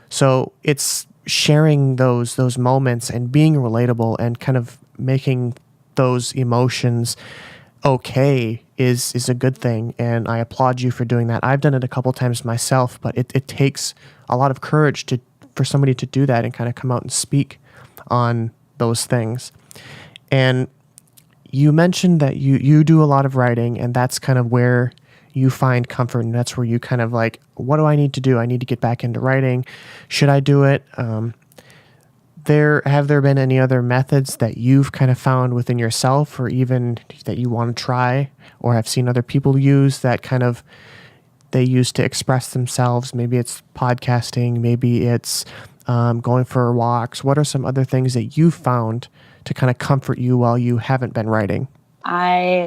So it's sharing those moments and being relatable and kind of making those emotions okay is a good thing. And I applaud you for doing that. I've done it a couple times myself, but it takes a lot of courage for somebody to do that and kind of come out and speak on those things. And you mentioned that you do a lot of writing, and that's kind of where you find comfort, and that's where you kind of like, what do I need to do? I need to get back into writing. Should I do it? Have there been any other methods that you've kind of found within yourself, or even that you want to try, or have seen other people use that kind of they use to express themselves? Maybe it's podcasting, maybe it's going for walks. What are some other things that you've found to kind of comfort you while you haven't been writing?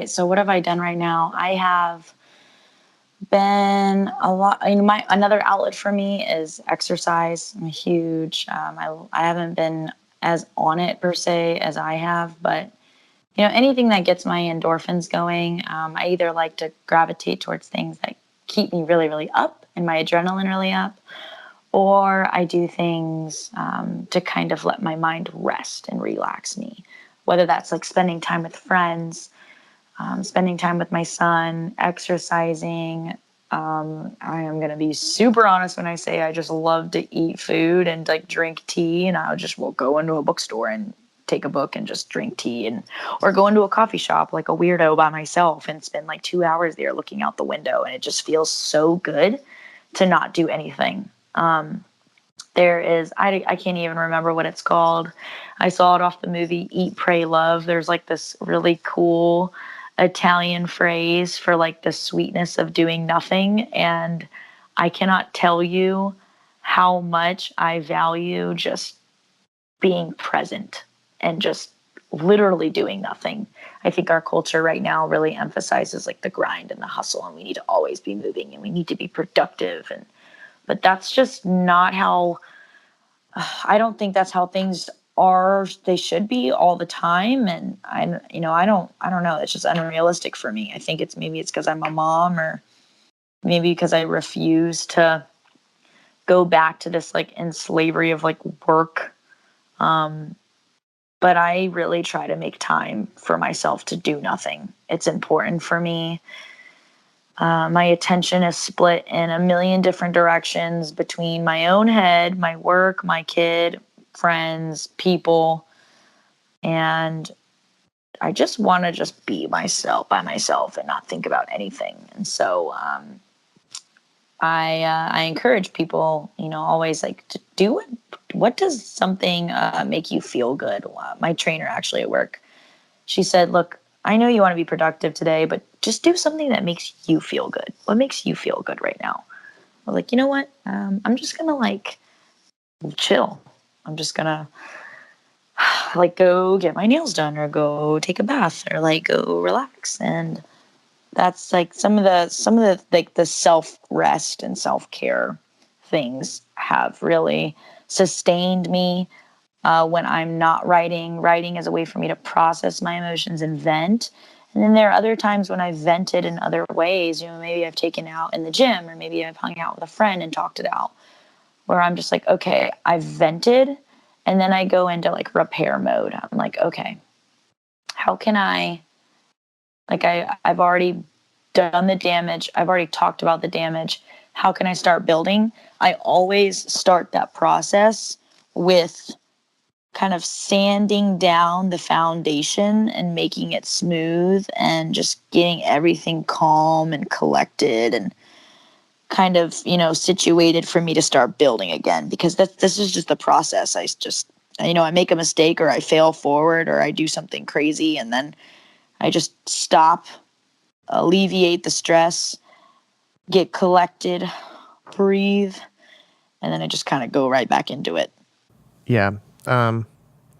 So what have I done right now? I have been a lot. Another outlet for me is exercise. I'm huge. I haven't been as on it per se as I have, but anything that gets my endorphins going. I either like to gravitate towards things that keep me really, really up and my adrenaline really up, or I do things to kind of let my mind rest and relax me, whether that's like spending time with friends, spending time with my son, exercising, I am going to be super honest when I say I just love to eat food and like drink tea, and will go into a bookstore and take a book and just drink tea, and or go into a coffee shop like a weirdo by myself and spend like 2 hours there looking out the window, and it just feels so good to not do anything. There is, I can't even remember what it's called. I saw it off the movie Eat, Pray, Love. There's like this really cool Italian phrase for like the sweetness of doing nothing. And I cannot tell you how much I value just being present and just literally doing nothing. I think our culture right now really emphasizes like the grind and the hustle, and we need to always be moving and we need to be productive. But that's just not how, I don't think that's how things are. They should be all the time. And I don't know. It's just unrealistic for me. I think maybe it's because I'm a mom, or maybe because I refuse to go back to this like in slavery of like work. But I really try to make time for myself to do nothing. It's important for me. My attention is split in a million different directions between my own head, my work, my kid, friends, people. And I just want to just be by myself and not think about anything. And so I encourage people, always like to do it. What does something make you feel good? My trainer actually at work, she said, look, I know you want to be productive today, but just do something that makes you feel good. What makes you feel good right now? I was like, you know what? I'm just going to like chill. I'm just going to like go get my nails done, or go take a bath, or like go relax. And that's like some of the like the self-rest and self-care things have really sustained me. When I'm not writing is a way for me to process my emotions and vent. And then there are other times when I've vented in other ways. Maybe I've taken out in the gym, or maybe I've hung out with a friend and talked it out, where I'm just like, okay, I've vented. And then I go into like repair mode. I'm like, okay, how can I've already done the damage. I've already talked about the damage. How can I start building? I always start that process with kind of sanding down the foundation and making it smooth, and just getting everything calm and collected and kind of, situated for me to start building again. Because this is just the process. I make a mistake, or I fail forward, or I do something crazy, and then I just stop, alleviate the stress, get collected, breathe, and then I just kind of go right back into it. Yeah.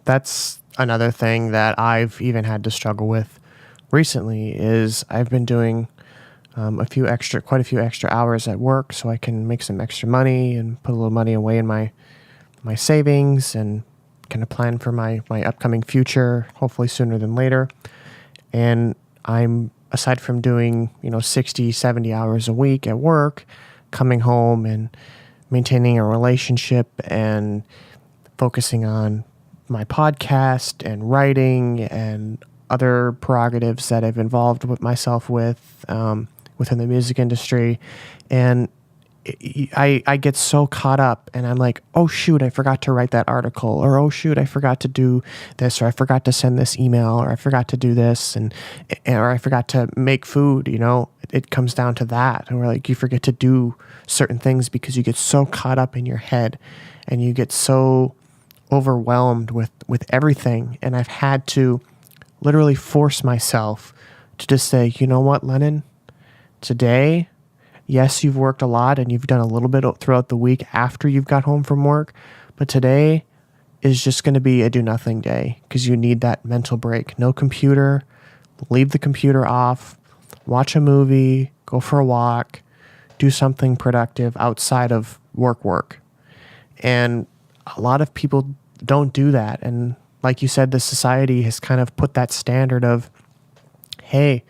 That's another thing that I've even had to struggle with recently. Is I've been doing quite a few extra hours at work, so I can make some extra money and put a little money away in my savings, and kind of plan for my upcoming future, hopefully sooner than later. And I'm, aside from doing 60, 70 hours a week at work, coming home and maintaining a relationship and focusing on my podcast and writing and other prerogatives that I've involved with myself within the music industry. And I get so caught up, and I'm like, oh shoot, I forgot to write that article, or oh shoot, I forgot to do this, or I forgot to send this email, or I forgot to do this, or I forgot to make food. It comes down to that, or like you forget to do certain things because you get so caught up in your head, and you get so overwhelmed with everything. And I've had to literally force myself to just say, you know what, Lennon, today, yes, you've worked a lot and you've done a little bit throughout the week after you've got home from work, but today is just going to be a do nothing day, because you need that mental break. No computer, leave the computer off, watch a movie, go for a walk, do something productive outside of work. And a lot of people don't do that. And like you said, the society has kind of put that standard of, hey,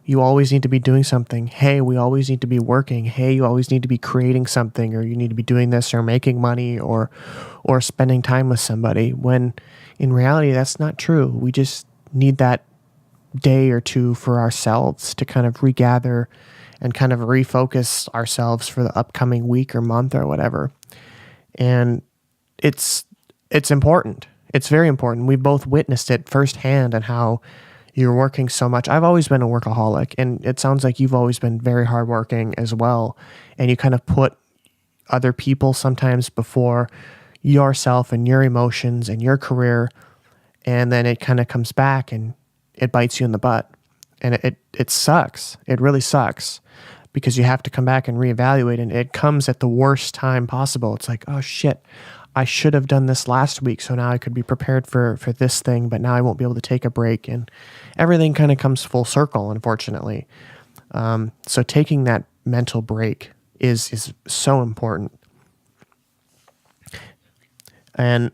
you always need to be doing something. Hey, we always need to be working. Hey, you always need to be creating something, or you need to be doing this, or making money, or spending time with somebody. When in reality, that's not true. We just need that day or two for ourselves to kind of regather and kind of refocus ourselves for the upcoming week or month or whatever. And it's important. It's very important. We both witnessed it firsthand and how you're working so much. I've always been a workaholic, and it sounds like you've always been very hardworking as well. And you kind of put other people sometimes before yourself and your emotions and your career, and then it kind of comes back and it bites you in the butt. And it sucks. It really sucks because you have to come back and reevaluate, and it comes at the worst time possible. It's like, oh shit, I should have done this last week, so now I could be prepared for this thing, but now I won't be able to take a break, and everything kind of comes full circle, unfortunately. So taking that mental break is so important. And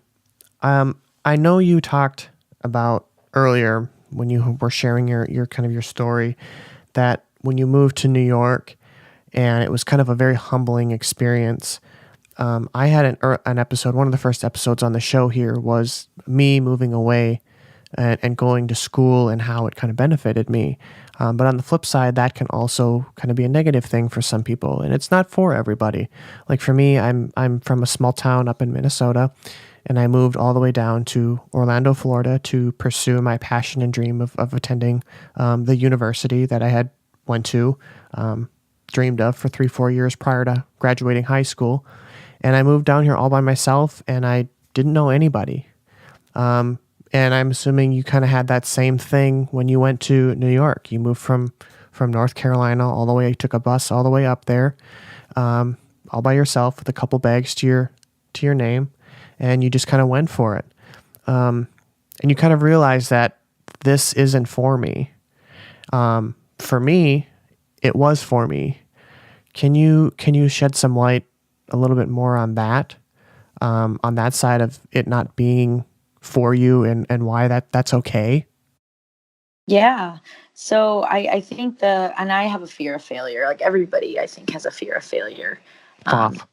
I know you talked about earlier when you were sharing your kind of your story that when you moved to New York, and it was kind of a very humbling experience. I had an episode, one of the first episodes on the show here was me moving away and going to school and how it kind of benefited me. But on the flip side, that can also kind of be a negative thing for some people, and it's not for everybody. Like for me, I'm from a small town up in Minnesota, and I moved all the way down to Orlando, Florida to pursue my passion and dream of attending the university that I had went to, dreamed of for 3-4 years prior to graduating high school. And I moved down here all by myself, and I didn't know anybody. And I'm assuming you kind of had that same thing when you went to New York. You moved from North Carolina all the way, took a bus all the way up there, all by yourself with a couple bags to your name, and you just kind of went for it. And you kind of realize that this isn't for me. For me, it was for me. Can you shed some light a little bit more on that side of it not being for you and why that's okay? Yeah. So I think and I have a fear of failure. Like everybody, I think, has a fear of failure, um, Off.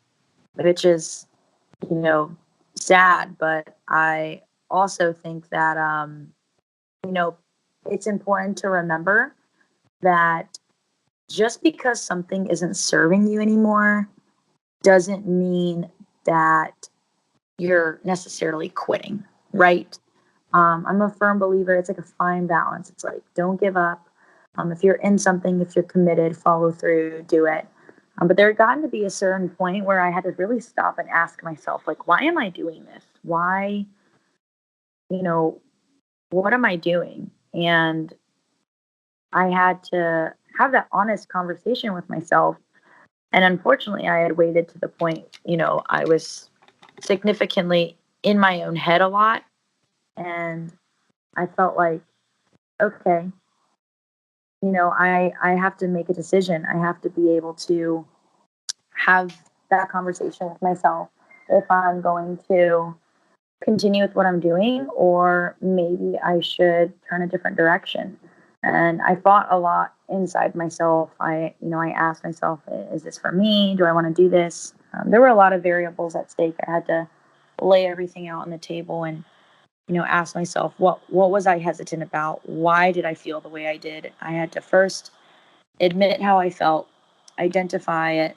which is, you know, sad. But I also think that, you know, it's important to remember that just because something isn't serving you anymore doesn't mean that you're necessarily quitting, right? I'm a firm believer. It's like a fine balance. It's like, don't give up. If you're in something, if you're committed, follow through, do it. But there had gotten to be a certain point where I had to really stop and ask myself, like, why am I doing this? Why, you know, what am I doing? And I had to have that honest conversation with myself. And unfortunately, I had waited to the point, I was significantly in my own head a lot. And I felt like, okay, I have to make a decision. I have to be able to have that conversation with myself if I'm going to continue with what I'm doing, or maybe I should turn a different direction. And I fought a lot inside myself. I asked myself, is this for me? Do I want to do this? There were a lot of variables at stake. I had to lay everything out on the table and, ask myself, what was I hesitant about? Why did I feel the way I did? I had to first admit how I felt, identify it.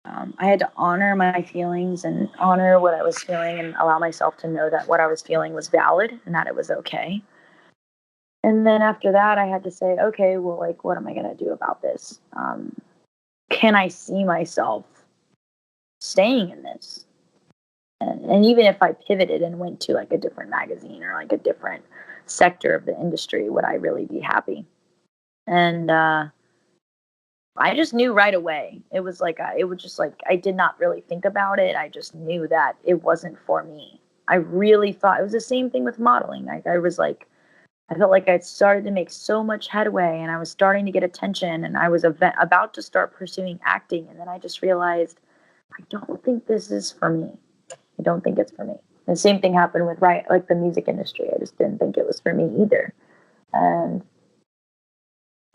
I had to honor my feelings and honor what I was feeling and allow myself to know that what I was feeling was valid and that it was okay. And then after that, I had to say, okay, well, like, what am I going to do about this? Can I see myself staying in this? And even if I pivoted and went to like a different magazine or like a different sector of the industry, would I really be happy? And I just knew right away. It was like, it was just like, I did not really think about it. I just knew that it wasn't for me. I really thought it was the same thing with modeling. Like, I felt like I'd started to make so much headway and I was starting to get attention and I was about to start pursuing acting. And then I just realized, I don't think this is for me. I don't think it's for me. The same thing happened with like the music industry. I just didn't think it was for me either. And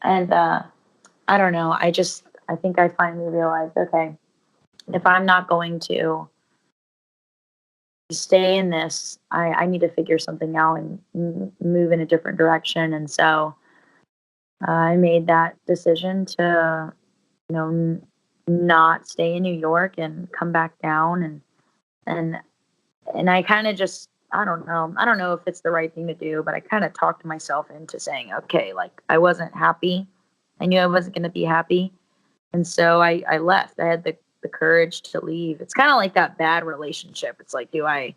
I don't know. I think I finally realized, okay, if I'm not going to stay in this, I need to figure something out and move in a different direction. And so I made that decision to, not stay in New York and come back down, and and I kind of just, I don't know if it's the right thing to do, but I kind of talked myself into saying, okay, like I wasn't happy. I knew I wasn't going to be happy. And so I left. I had the courage to leave. It's kind of like that bad relationship. It's like, do I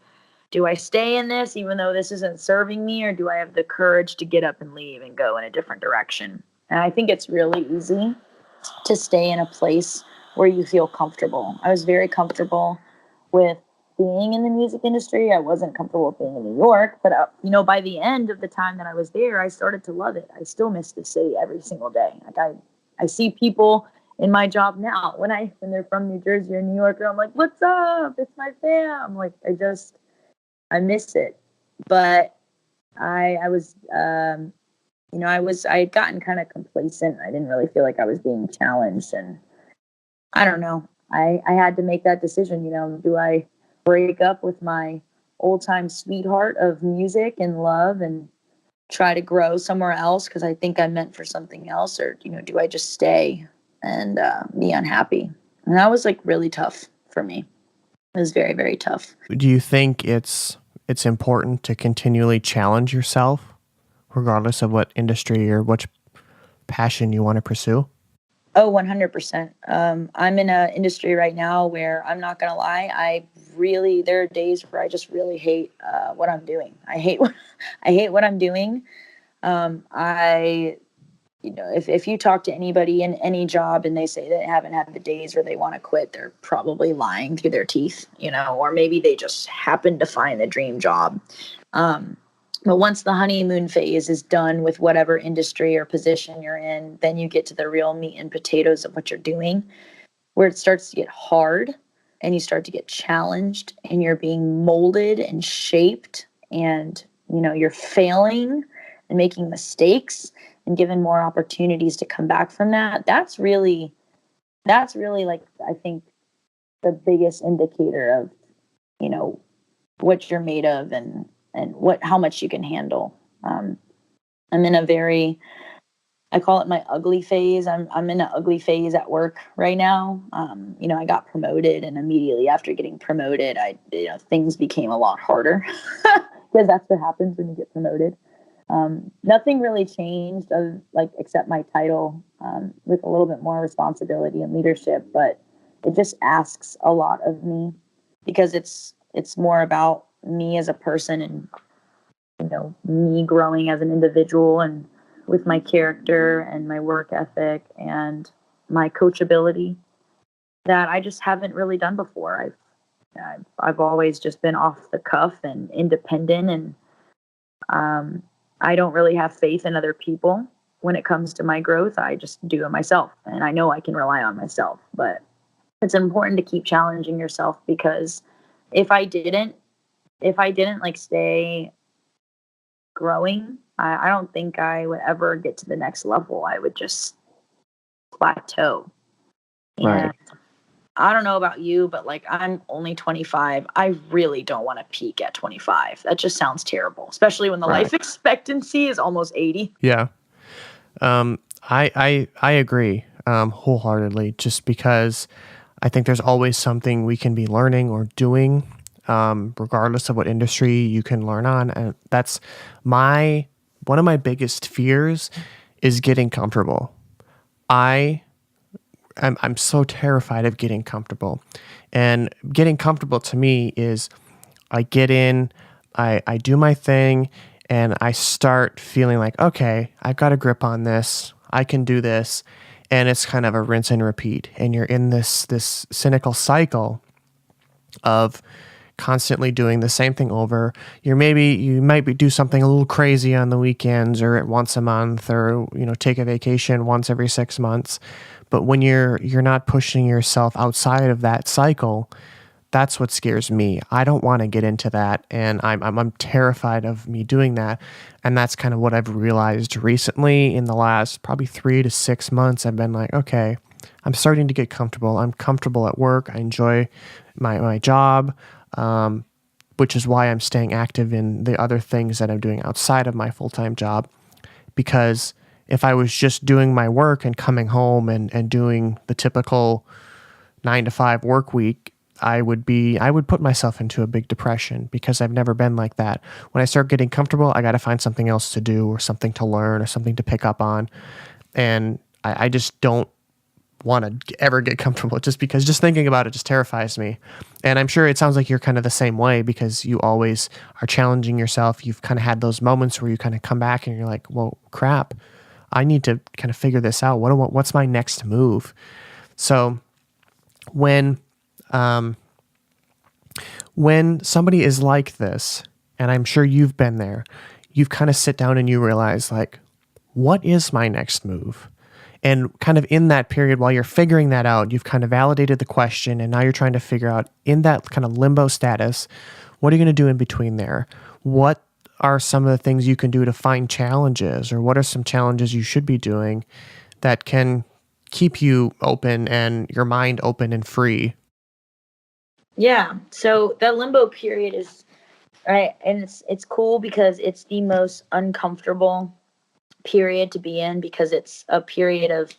stay in this even though this isn't serving me, or do I have the courage to get up and leave and go in a different direction? And I think it's really easy to stay in a place where you feel comfortable. I was very comfortable with being in the music industry. I wasn't comfortable with being in New York, but by the end of the time that I was there, I started to love it. I still miss the city every single day. Like I see people in my job now when they're from New Jersey or New York, I'm like, "What's up? It's my fam." Like I miss it. But I was I had gotten kind of complacent. I didn't really feel like I was being challenged, and I don't know. I had to make that decision. Do I break up with my old time sweetheart of music and love and try to grow somewhere else because I think I'm meant for something else, or do I just stay and be unhappy? And that was like really tough for me. It was very, very tough. Do you think it's important to continually challenge yourself, regardless of what industry or which passion you want to pursue? Oh, 100%. I'm in an industry right now where I'm not going to lie. There are days where I just really hate what I'm doing. I hate what I'm doing. If you talk to anybody in any job and they say they haven't had the days where they want to quit, they're probably lying through their teeth, or maybe they just happen to find the dream job. But once the honeymoon phase is done with whatever industry or position you're in, then you get to the real meat and potatoes of what you're doing, where it starts to get hard and you start to get challenged and you're being molded and shaped, and you're failing and making mistakes and given more opportunities to come back from that. That's really like, I think, the biggest indicator of what you're made of and how much you can handle. I'm in I call it my ugly phase. I'm in an ugly phase at work right now. I got promoted, and immediately after getting promoted, things became a lot harder because that's what happens when you get promoted. Nothing really changed except my title, with a little bit more responsibility and leadership, but it just asks a lot of me because it's more about me as a person and me growing as an individual, and with my character and my work ethic and my coachability that I just haven't really done before. I've always just been off the cuff and independent, and I don't really have faith in other people when it comes to my growth. I just do it myself, and I know I can rely on myself. But it's important to keep challenging yourself, because if I didn't like stay growing, I don't think I would ever get to the next level. I would just plateau. Right. And I don't know about you, but like, I'm only 25. I really don't want to peak at 25. That just sounds terrible, especially when the Right. life expectancy is almost 80. Yeah. I agree wholeheartedly, just because I think there's always something we can be learning or doing, regardless of what industry you can learn on. And that's one of my biggest fears is getting comfortable. I'm so terrified of getting comfortable. And getting comfortable to me is I get in, I do my thing, and I start feeling like, okay, I've got a grip on this. I can do this. And it's kind of a rinse and repeat. And you're in this cynical cycle of constantly doing the same thing over. You might do something a little crazy on the weekends or once a month, or take a vacation once every 6 months. But when you're not pushing yourself outside of that cycle, that's what scares me. I don't want to get into that, and I'm terrified of me doing that. And that's kind of what I've realized recently in the last probably 3 to 6 months. I've been like, okay, I'm starting to get comfortable. I'm comfortable at work. I enjoy my job, which is why I'm staying active in the other things that I'm doing outside of my full-time job, because if I was just doing my work and coming home and doing the typical 9 to 5 work week, I would put myself into a big depression because I've never been like that. When I start getting comfortable, I got to find something else to do or something to learn or something to pick up on. And I just don't want to ever get comfortable just because just thinking about it just terrifies me. And I'm sure it sounds like you're kind of the same way because you always are challenging yourself. You've kind of had those moments where you kind of come back and you're like, well, crap, I need to kind of figure this out. What's my next move? So when somebody is like this, and I'm sure you've been there, you've kind of sit down and you realize like, what is my next move? And kind of in that period, while you're figuring that out, you've kind of validated the question, and now you're trying to figure out in that kind of limbo status, what are you going to do in between there? What are some of the things you can do to find challenges, or what are some challenges you should be doing that can keep you open and your mind open and free? Yeah. So that limbo period is right, and it's cool because it's the most uncomfortable period to be in because it's a period of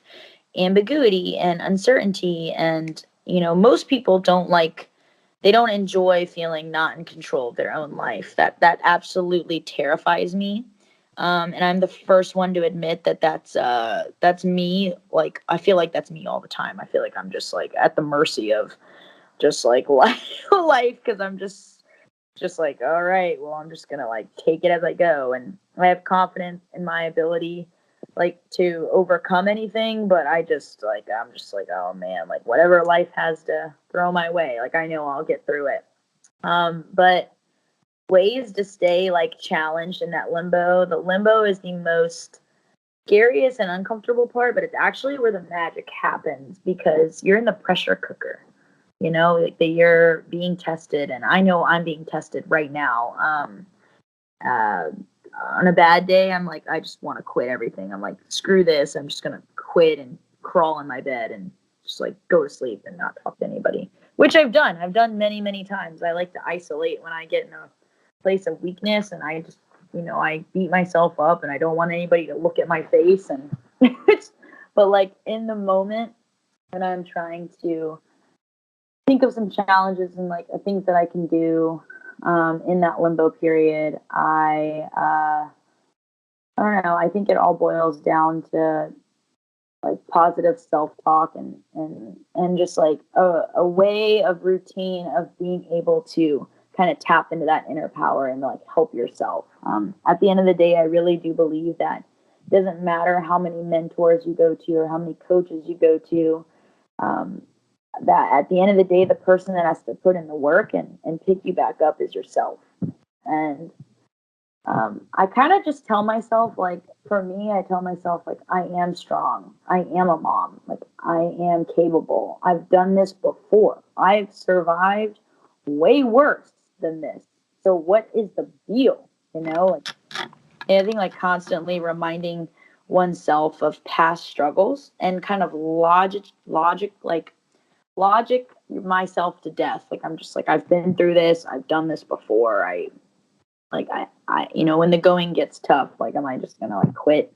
ambiguity and uncertainty, and most people they don't enjoy feeling not in control of their own life. That absolutely terrifies me. And I'm the first one to admit that that's me. Like, I feel like that's me all the time. I feel like I'm just like at the mercy of just like life because I'm just like, all right, well, I'm just gonna like take it as I go, and I have confidence in my ability like to overcome anything. But I'm just like, oh man, like whatever life has to throw my way, like I know I'll get through it. But ways to stay like challenged in that limbo. The limbo is the most scariest and uncomfortable part, but it's actually where the magic happens because you're in the pressure cooker. Like that you're being tested, and I know I'm being tested right now. On a bad day, I'm like, I just want to quit everything. I'm like, screw this. I'm just gonna quit and crawl in my bed and just like go to sleep and not talk to anybody. Which I've done. I've done many, many times. I like to isolate when I get in a place of weakness, and I just, I beat myself up, and I don't want anybody to look at my face. And but like in the moment when I'm trying to think of some challenges and like things that I can do in that limbo period, I don't know. I think it all boils down to like positive self-talk and just like a way of routine of being able to kind of tap into that inner power and like help yourself. At the end of the day, I really do believe that it doesn't matter how many mentors you go to or how many coaches you go to. That at the end of the day, the person that has to put in the work and pick you back up is yourself. And I kind of just tell myself, like, for me, I tell myself, like, I am strong. I am a mom. Like, I am capable. I've done this before. I've survived way worse than this. So what is the deal? Like, and I think like constantly reminding oneself of past struggles and kind of logic myself to death. Like, I'm just like, I've been through this. I've done this before. I when the going gets tough, like, am I just gonna like quit?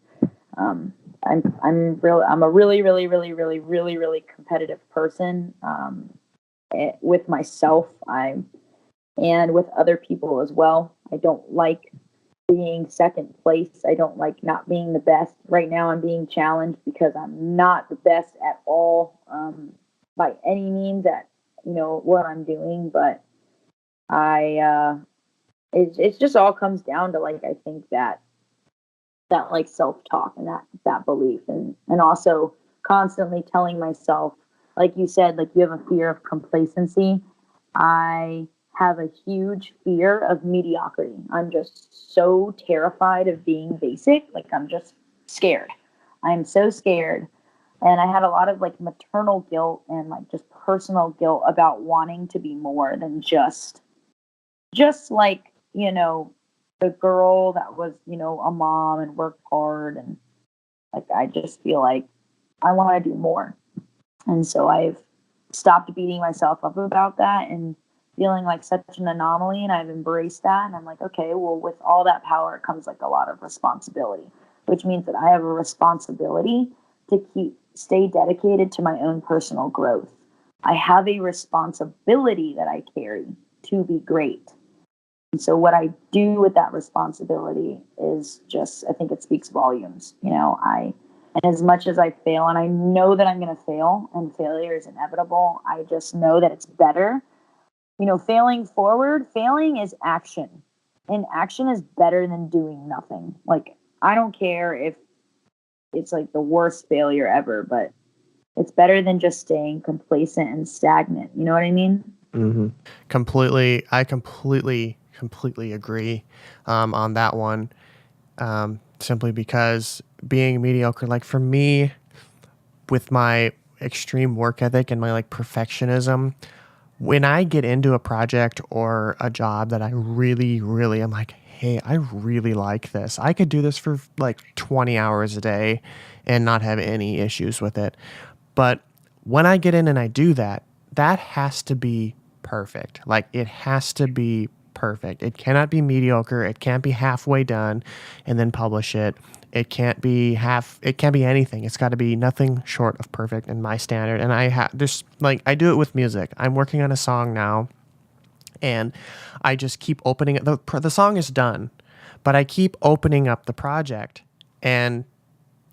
I'm a really, really, really, really, really, really competitive person. With myself, and with other people as well. I don't like being second place. I don't like not being the best. Right now, I'm being challenged because I'm not the best at all. By any means at what I'm doing, but it just all comes down to like, I think that like self-talk and that belief, and also constantly telling myself, like you said, like you have a fear of complacency. I have a huge fear of mediocrity. I'm just so terrified of being basic. Like, I'm just scared. I'm so scared. And I had a lot of like maternal guilt and like just personal guilt about wanting to be more than just like, the girl that was, a mom and worked hard. And like, I just feel like I want to do more. And so I've stopped beating myself up about that and feeling like such an anomaly. And I've embraced that. And I'm like, okay, well, with all that power comes like a lot of responsibility. which means that I have a responsibility to stay dedicated to my own personal growth. I have a responsibility that I carry to be great. And so what I do with that responsibility is just, I think it speaks volumes. And as much as I fail, and I know that I'm going to fail, and failure is inevitable, I just know that it's better. Failing forward, failing is action. And action is better than doing nothing. Like, I don't care if it's like the worst failure ever, but it's better than just staying complacent and stagnant. You know what I mean? Mm-hmm. I completely agree on that one. Simply because being mediocre, like for me, with my extreme work ethic and my like perfectionism, when I get into a project or a job that I really, really am like, hey, I really like this. I could do this for like 20 hours a day and not have any issues with it. But when I get in and I do that, that has to be perfect. Like, it has to be perfect. It cannot be mediocre. It can't be halfway done and then publish it. It can't be anything. It's got to be nothing short of perfect in my standard. And I do it with music. I'm working on a song now, and I just keep opening it. The song is done, but I keep opening up the project and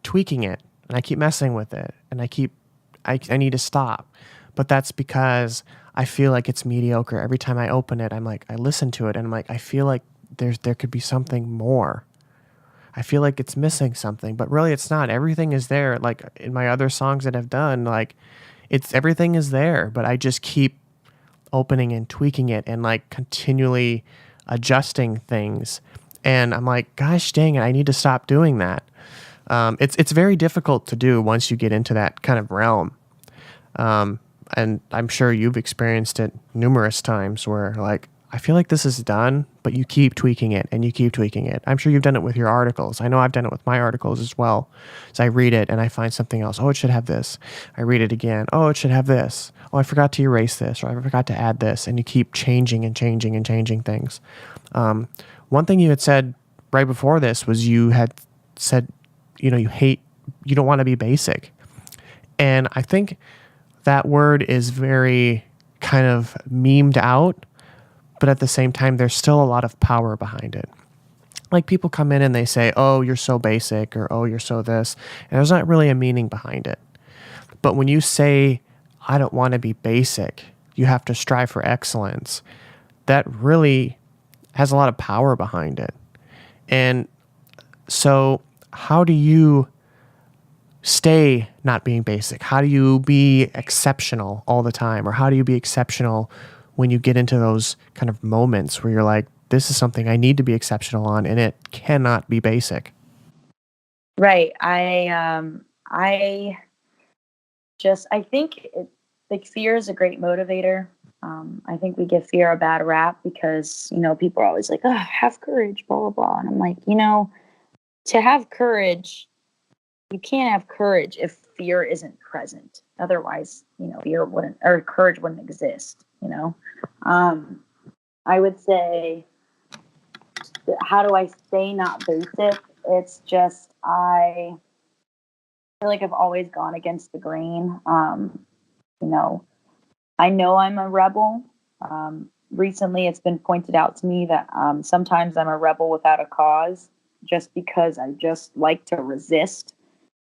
tweaking it, and I keep messing with it, and I need to stop. But that's because I feel like it's mediocre. Every time I open it, I listen to it, and I'm like, I feel like there could be something more. I feel like it's missing something, but really it's not. Everything is there. Like in my other songs that I've done, like everything is there, but I just keep opening and tweaking it and like continually adjusting things. And I'm like, gosh dang it, I need to stop doing that. It's very difficult to do once you get into that kind of realm. And I'm sure you've experienced it numerous times where like, I feel like this is done, but you keep tweaking it and you keep tweaking it. I'm sure you've done it with your articles. I know I've done it with my articles as well. So I read it and I find something else. Oh, it should have this. I read it again. Oh, it should have this. Oh, I forgot to erase this, or I forgot to add this. And you keep changing and changing and changing things. One thing you had said right before this was you had said, you don't want to be basic. And I think that word is very kind of memed out, but at the same time, there's still a lot of power behind it. Like people come in and they say, oh, you're so basic, or oh, you're so this. And there's not really a meaning behind it. But when you say, I don't want to be basic, you have to strive for excellence, that really has a lot of power behind it. And so how do you stay not being basic? How do you be exceptional all the time? Or how do you be exceptional when you get into those kind of moments where you're like, this is something I need to be exceptional on, and it cannot be basic? Right. I think like fear is a great motivator. I think we give fear a bad rap because, people are always like, oh, have courage, blah, blah, blah. And I'm like, to have courage, you can't have courage if fear isn't present. Otherwise, courage wouldn't exist, I would say, how do I stay not basic? It's just, I feel like I've always gone against the grain. I know I'm a rebel. Recently, it's been pointed out to me that sometimes I'm a rebel without a cause, just because I just like to resist.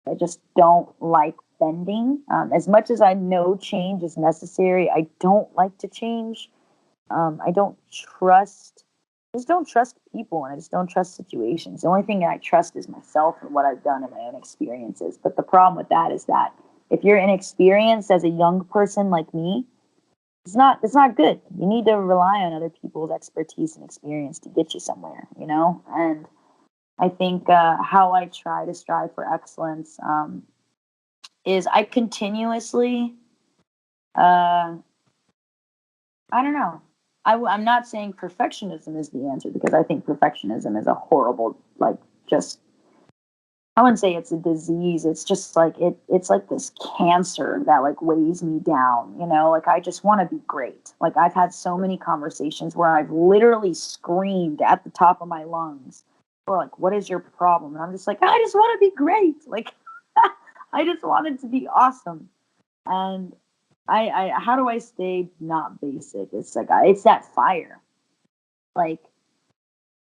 I just don't like bending. As much as I know change is necessary, I don't like to change. I just don't trust people, and I just don't trust situations. The only thing I trust is myself and what I've done in my own experiences. But the problem with that is that if you're inexperienced as a young person like me, it's not good. You need to rely on other people's expertise and experience to get you somewhere, And I think how I try to strive for excellence is I continuously, I don't know. I'm not saying perfectionism is the answer, because I think perfectionism is a horrible, I wouldn't say it's a disease. It's just like it's like this cancer that like weighs me down, like I just want to be great. Like I've had so many conversations where I've literally screamed at the top of my lungs or like, what is your problem? And I'm just like, I just want to be great. Like, I just want it to be awesome. And how do I stay not basic? It's like, it's that fire. Like,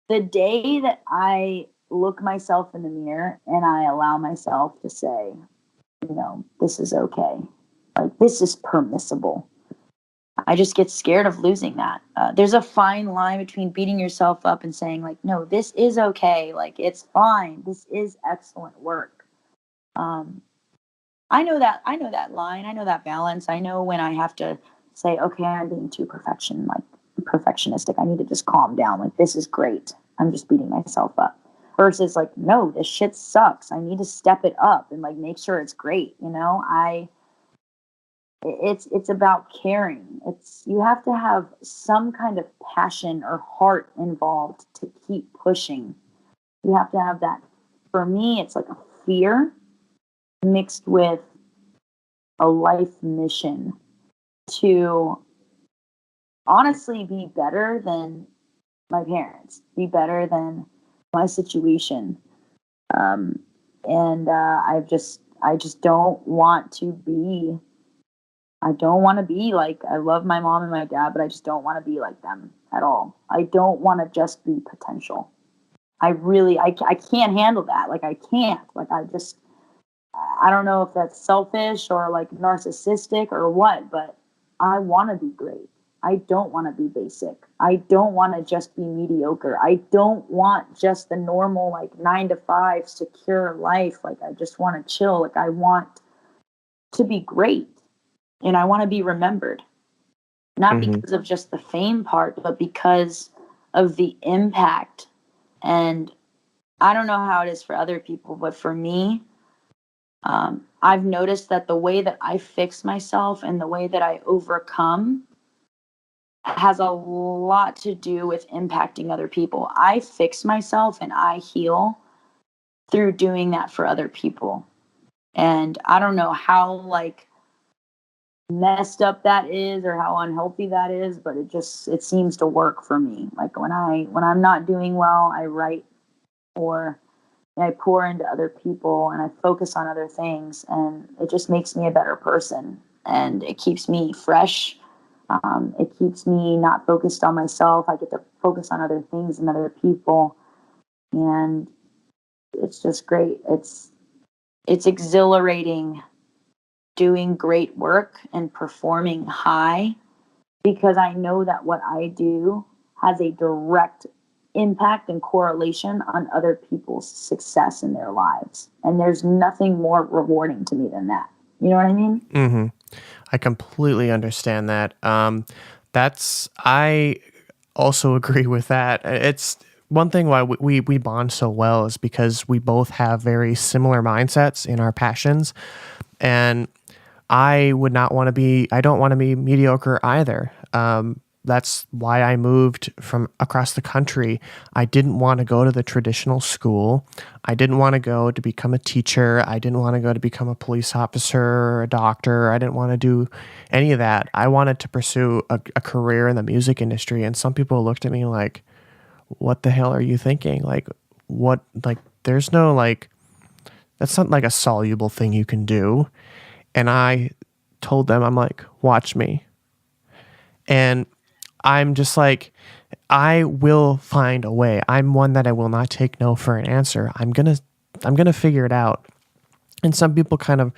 the day that I look myself in the mirror and I allow myself to say, this is okay. Like, this is permissible. I just get scared of losing that. There's a fine line between beating yourself up and saying, like, no, this is okay. Like, it's fine. This is excellent work. I know that line. I know that balance. I know when I have to say, okay, I'm being too perfectionistic. I need to just calm down. Like, this is great. I'm just beating myself up. Versus like, no, this shit sucks. I need to step it up and like make sure it's great. It's about caring. You have to have some kind of passion or heart involved to keep pushing. You have to have that. For me, it's like a fear mixed with a life mission to honestly be better than my parents, be better than my situation. I just don't want to be. I don't want to be like, I love my mom and my dad, but I just don't want to be like them at all. I don't want to just be potential. I can't handle that. Like, I can't. Like, I don't know if that's selfish or like narcissistic or what, but I want to be great. I don't want to be basic. I don't want to just be mediocre. I don't want just the normal, like 9-to-5 secure life. Like, I just want to chill. Like, I want to be great. And I want to be remembered, not because of just the fame part, but because of the impact. And I don't know how it is for other people, but for me, I've noticed that the way that I fix myself and the way that I overcome has a lot to do with impacting other people. I fix myself and I heal through doing that for other people. And I don't know how like messed up that is or how unhealthy that is, but it seems to work for me. Like, when I'm not doing well, I write, or I pour into other people and I focus on other things, and it just makes me a better person, and it keeps me fresh. It keeps me not focused on myself. I get to focus on other things and other people, and it's just great. It's exhilarating doing great work and performing high, because I know that what I do has a direct impact and correlation on other people's success in their lives. And there's nothing more rewarding to me than that. You know what I mean? Mm-hmm. I completely understand that. I also agree with that. It's one thing why we bond so well is because we both have very similar mindsets in our passions. And I don't want to be mediocre either. That's why I moved from across the country. I didn't want to go to the traditional school. I didn't want to go to become a teacher. I didn't want to go to become a police officer or a doctor. I didn't want to do any of that. I wanted to pursue a career in the music industry. And some people looked at me like, what the hell are you thinking? Like, what, like, there's no, like, that's not like a soluble thing you can do. And I told them, I'm like, watch me. And I'm just like, I will find a way. I'm one that I will not take no for an answer. I'm going to figure it out. And some people kind of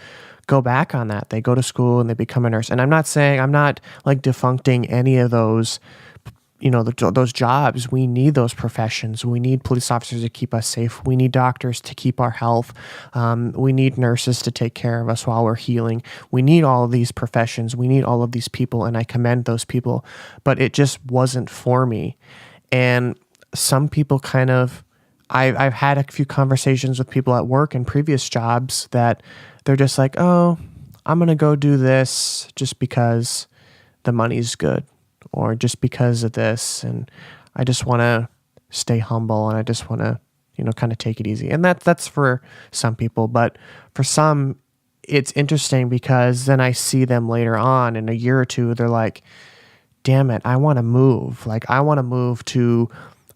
go back on that. They go to school and they become a nurse. And I'm not like defuncting any of those, those jobs. We need those professions. We need police officers to keep us safe. We need doctors to keep our health. We need nurses to take care of us while we're healing. We need all of these professions. We need all of these people, and I commend those people. But it just wasn't for me. And some people kind of, I've had a few conversations with people at work and previous jobs that they're just like, oh, I'm going to go do this just because the money's good, or just because of this, and I just want to stay humble, and I just want to, kind of take it easy. And that's for some people, but for some, it's interesting because then I see them later on in a year or two, they're like, damn it, I want to move. Like, I want to move to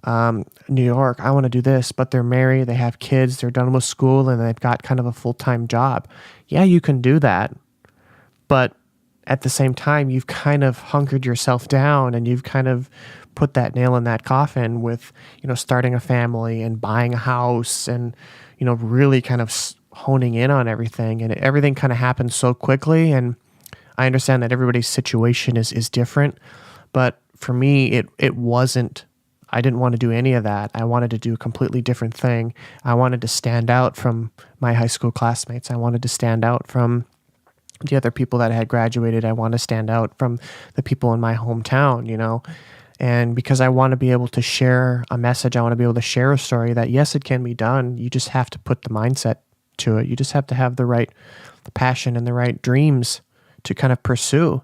New York, I want to do this, but they're married, they have kids, they're done with school, and they've got kind of a full-time job. Yeah, you can do that, but at the same time, you've kind of hunkered yourself down and you've kind of put that nail in that coffin with, starting a family and buying a house and, really kind of honing in on everything. And everything kind of happens so quickly. And I understand that everybody's situation is different, but for me, it wasn't. I didn't want to do any of that. I wanted to do a completely different thing. I wanted to stand out from my high school classmates. I wanted to stand out from the other people that had graduated. I want to stand out from the people in my hometown, and because I want to be able to share a message, I want to be able to share a story that, yes, it can be done. You just have to put the mindset to it. You just have to have the passion and the right dreams to kind of pursue.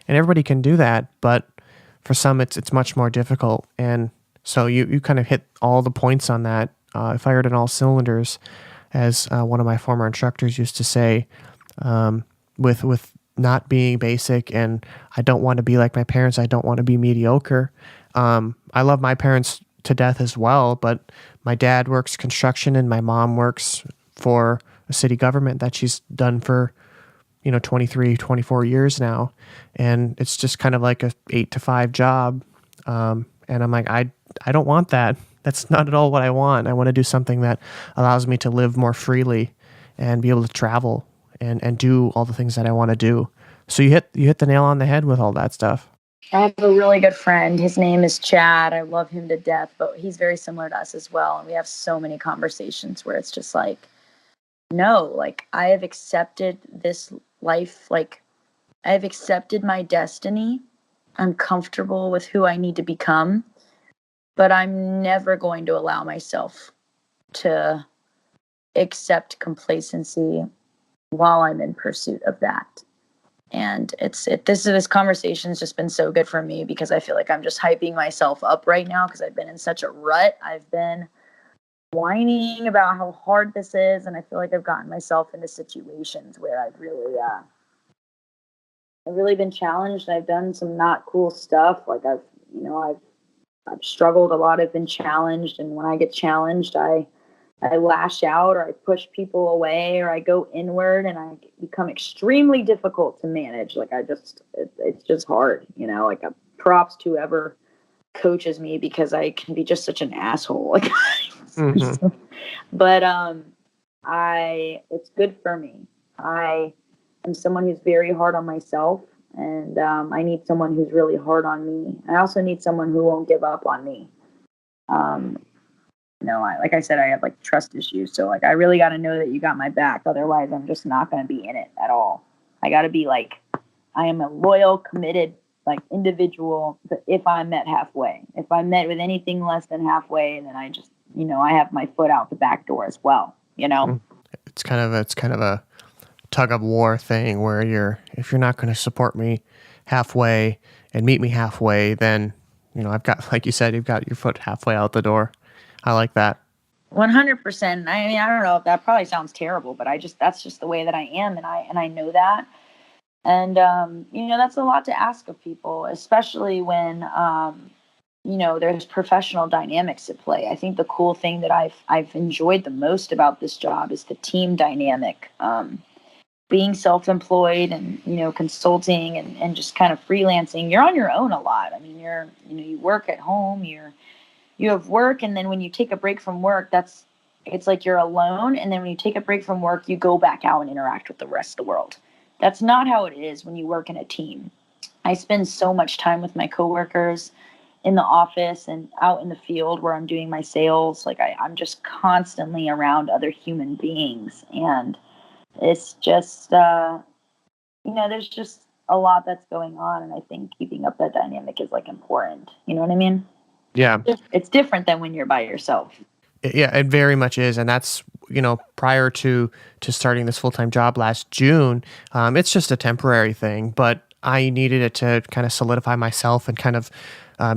And everybody can do that, but for some, it's much more difficult. And so you kind of hit all the points on that. Fired on all cylinders, as one of my former instructors used to say, with not being basic. And I don't want to be like my parents. I don't want to be mediocre. I love my parents to death as well, but my dad works construction and my mom works for a city government that she's done for 23, 24 years now. And it's just kind of like a 8 to 5 job. And I'm like, I don't want that. That's not at all what I want. I want to do something that allows me to live more freely and be able to travel and do all the things that I want to do. So you hit the nail on the head with all that stuff. I have a really good friend. His name is Chad. I love him to death, but he's very similar to us as well. And we have so many conversations where it's just like, no, like I have accepted this life. Like I have accepted my destiny. I'm comfortable with who I need to become, but I'm never going to allow myself to accept complacency while I'm in pursuit of that. And this conversation's just been so good for me because I feel like I'm just hyping myself up right now because I've been in such a rut. I've been whining about how hard this is, and I feel like I've gotten myself into situations where I've really been challenged. I've done some not cool stuff. Like I've struggled a lot. I've been challenged, and when I get challenged, I lash out or I push people away or I go inward and I become extremely difficult to manage. Like it's just hard, like props to whoever coaches me because I can be just such an asshole. Like, mm-hmm. But it's good for me. I am someone who's very hard on myself, and I need someone who's really hard on me. I also need someone who won't give up on me. Like I said, I have like trust issues. So like, I really got to know that you got my back. Otherwise I'm just not going to be in it at all. I got to be like, I am a loyal, committed, like individual. But if I'm met halfway, if I'm met with anything less than halfway, then I just, I have my foot out the back door as well. It's kind of a tug of war thing where if you're not going to support me halfway and meet me halfway, then, I've got, like you said, you've got your foot halfway out the door. I like that. 100%. I mean, I don't know if that probably sounds terrible, but that's just the way that I am. And I know that. And, that's a lot to ask of people, especially when, there's professional dynamics at play. I think the cool thing that I've enjoyed the most about this job is the team dynamic. Being self-employed and, consulting and just kind of freelancing, you're on your own a lot. I mean, you work at home, you have work, and then when you take a break from work, it's like you're alone. And then when you take a break from work, you go back out and interact with the rest of the world. That's not how it is when you work in a team. I spend so much time with my coworkers in the office and out in the field where I'm doing my sales. Like I'm just constantly around other human beings. And it's just, there's just a lot that's going on. And I think keeping up that dynamic is like important. You know what I mean? Yeah. It's different than when you're by yourself. Yeah, it very much is. And that's, prior to starting this full-time job last June, it's just a temporary thing, but I needed it to kind of solidify myself and kind of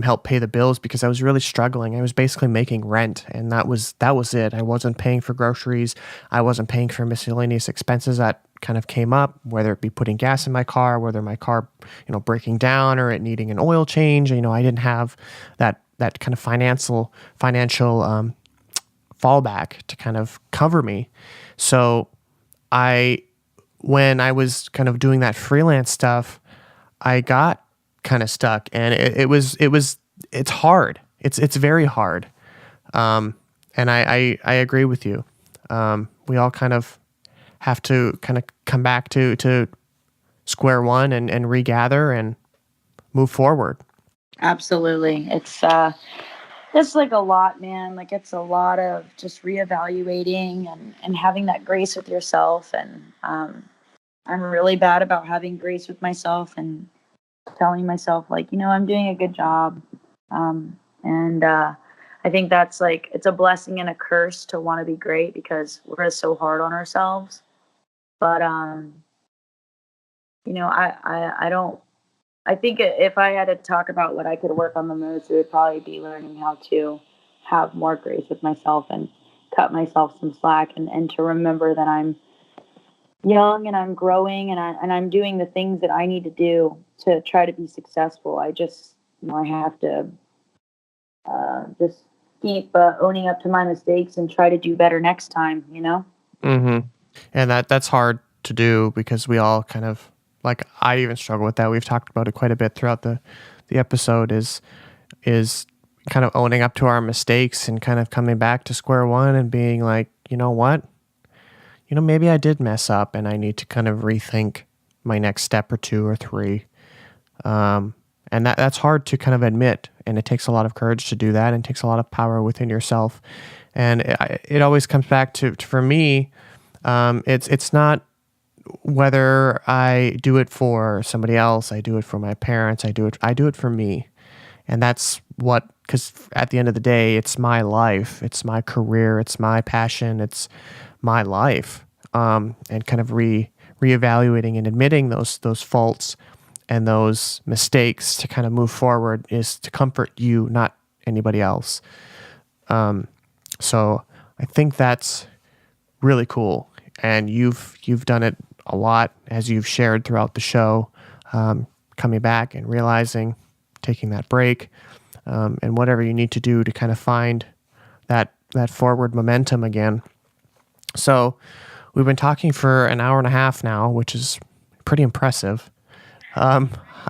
help pay the bills because I was really struggling. I was basically making rent, and that was it. I wasn't paying for groceries. I wasn't paying for miscellaneous expenses that kind of came up, whether it be putting gas in my car, whether my car, breaking down or it needing an oil change. I didn't have that that kind of financial fallback to kind of cover me. So when I was kind of doing that freelance stuff, I got kind of stuck, and it's hard. It's very hard. And I agree with you. We all kind of have to kind of come back to square one and regather and move forward. Absolutely. It's like a lot, man. Like it's a lot of just reevaluating and having that grace with yourself. And I'm really bad about having grace with myself and telling myself like, I'm doing a good job. And I think that's like, it's a blessing and a curse to want to be great because we're so hard on ourselves. But, I don't, I think if I had to talk about what I could work on the most, it would probably be learning how to have more grace with myself and cut myself some slack and to remember that I'm young and I'm growing and I'm doing the things that I need to do to try to be successful. I just, I have to just keep owning up to my mistakes and try to do better next time, Mm-hmm. And that's hard to do because we all kind of, like, I even struggle with that. We've talked about it quite a bit throughout the episode is kind of owning up to our mistakes and kind of coming back to square one and being like, you know what? Maybe I did mess up and I need to kind of rethink my next step or two or three. And that's hard to kind of admit. And it takes a lot of courage to do that, and it takes a lot of power within yourself. And it always comes back to for me, it's not whether I do it for somebody else, I do it for my parents, I do it for me. And that's because at the end of the day, it's my life, it's my career, it's my passion, it's my life. And kind of reevaluating and admitting those faults and those mistakes to kind of move forward is to comfort you, not anybody else. So I think that's really cool. And you've done it a lot, as you've shared throughout the show, coming back and realizing, taking that break, and whatever you need to do to kind of find that forward momentum again. So we've been talking for an hour and a half now, which is pretty impressive.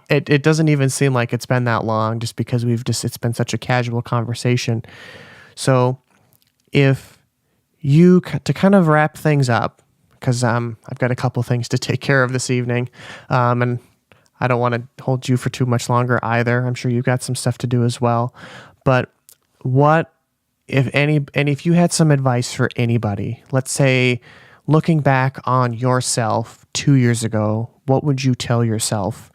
It doesn't even seem like it's been that long, just because it's been such a casual conversation. So if you, to kind of wrap things up, because I've got a couple things to take care of this evening, and I don't want to hold you for too much longer either. I'm sure you've got some stuff to do as well. But what, if any, and if you had some advice for anybody, let's say looking back on yourself 2 years ago, what would you tell yourself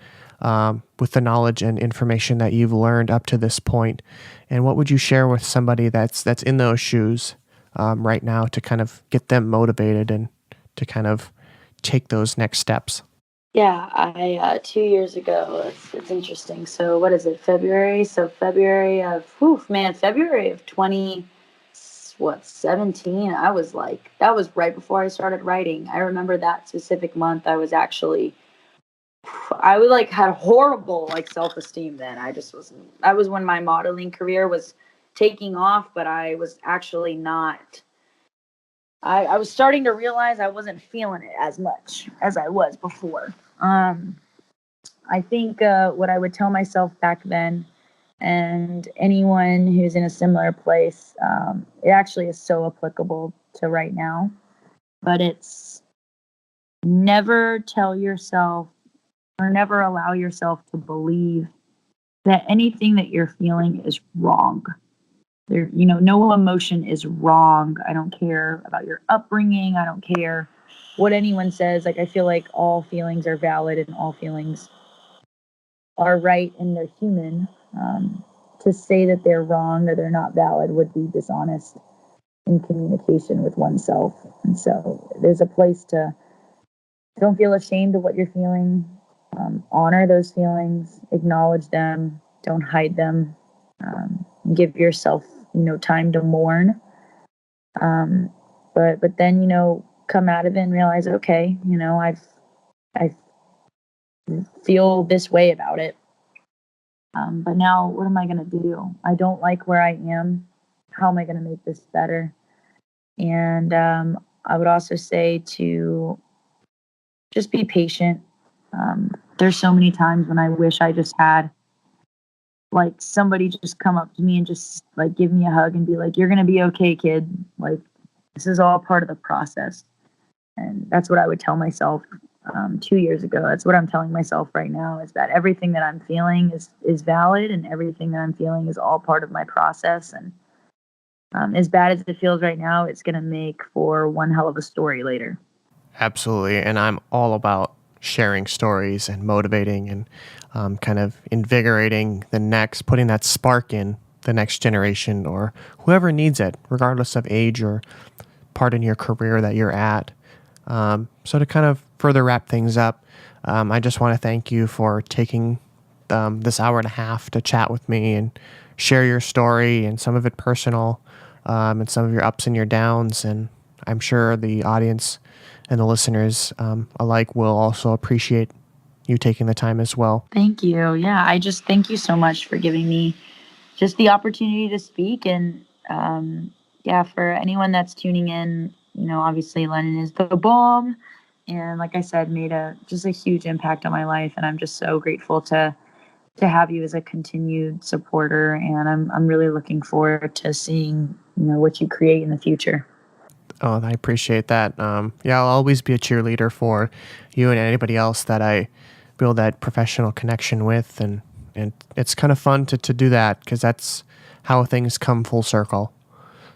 with the knowledge and information that you've learned up to this point? And what would you share with somebody that's in those shoes right now to kind of get them motivated and to kind of take those next steps? Yeah, I 2 years ago, it's interesting. So what is it, February? So February of 17. I was like, that was right before I started writing. I remember that specific month. I would like had horrible like self-esteem then. That was when my modeling career was taking off, but I was actually not. I was starting to realize I wasn't feeling it as much as I was before. I think what I would tell myself back then, and anyone who's in a similar place, it actually is so applicable to right now, but it's never tell yourself or never allow yourself to believe that anything that you're feeling is wrong. No emotion is wrong. I don't care about your upbringing. I don't care what anyone says. Like, I feel like all feelings are valid and all feelings are right and they're human. To say that they're wrong or they're not valid would be dishonest in communication with oneself. And so there's a place to don't feel ashamed of what you're feeling. Honor those feelings, acknowledge them, don't hide them. Give yourself time to mourn, but then come out of it and realize, okay, I feel this way about it. But now, what am I going to do? I don't like where I am. How am I going to make this better? And I would also say to just be patient. There's so many times when I wish I just had like somebody just come up to me and just like give me a hug and be like, "You're going to be okay, kid. Like, this is all part of the process." And that's what I would tell myself 2 years ago. That's what I'm telling myself right now, is that everything that I'm feeling is valid, and everything that I'm feeling is all part of my process. And as bad as it feels right now, it's going to make for one hell of a story later. Absolutely. And I'm all about sharing stories and motivating and kind of invigorating putting that spark in the next generation or whoever needs it, regardless of age or part in your career that you're at. So to kind of further wrap things up, I just want to thank you for taking this hour and a half to chat with me and share your story, and some of it personal, and some of your ups and your downs. And I'm sure the audience and the listeners alike will also appreciate you taking the time as well. Thank you. Yeah, I just thank you so much for giving me just the opportunity to speak. And yeah, for anyone that's tuning in, obviously Lennon is the bomb. And like I said, made just a huge impact on my life. And I'm just so grateful to have you as a continued supporter. And I'm really looking forward to seeing, what you create in the future. Oh, I appreciate that. Yeah, I'll always be a cheerleader for you and anybody else that I build that professional connection with. And it's kind of fun to do that, because that's how things come full circle.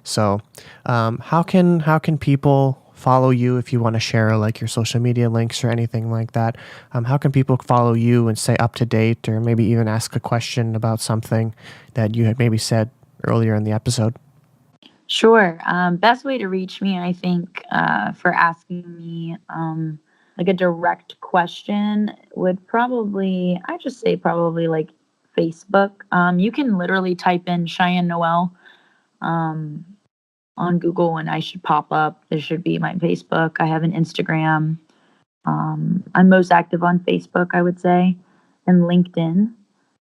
So how can people follow you if you want to share like your social media links or anything like that? How can people follow you and stay up to date, or maybe even ask a question about something that you had maybe said earlier in the episode? Sure. Best way to reach me, I think, for asking me like a direct question would probably, I just say probably like Facebook. You can literally type in Cheyenne Noelle on Google and I should pop up. There should be my Facebook. I have an Instagram. I'm most active on Facebook, I would say, and LinkedIn.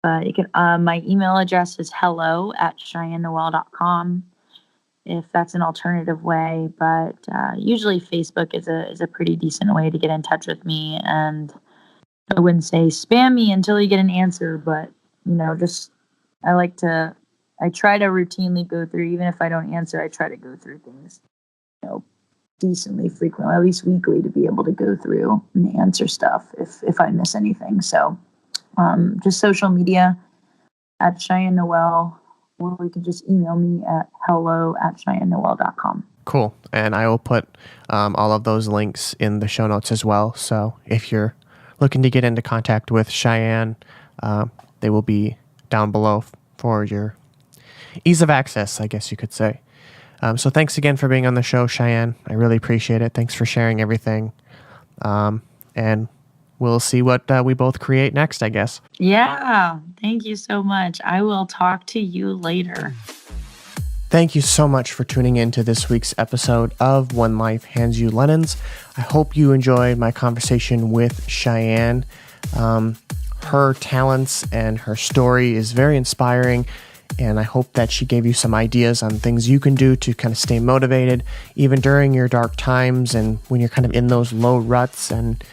But you can. My email address is hello@CheyenneNoelle.com, if that's an alternative way. But usually Facebook is a pretty decent way to get in touch with me. And I wouldn't say spam me until you get an answer, but just I try to routinely go through, even if I don't answer, I try to go through things, decently frequently, at least weekly, to be able to go through and answer stuff if I miss anything. So just social media at Cheyenne Noelle, or you can just email me at hello@CheyenneNoelle.com. Cool. And I will put all of those links in the show notes as well. So if you're looking to get into contact with Cheyenne, they will be down below for your ease of access, I guess you could say. So thanks again for being on the show, Cheyenne. I really appreciate it. Thanks for sharing everything. And we'll see what we both create next, I guess. Yeah, thank you so much. I will talk to you later. Thank you so much for tuning in to this week's episode of When Life Hands You Lemons. I hope you enjoyed my conversation with Cheyenne. Her talents and her story is very inspiring, and I hope that she gave you some ideas on things you can do to kind of stay motivated, even during your dark times and when you're kind of in those low ruts, and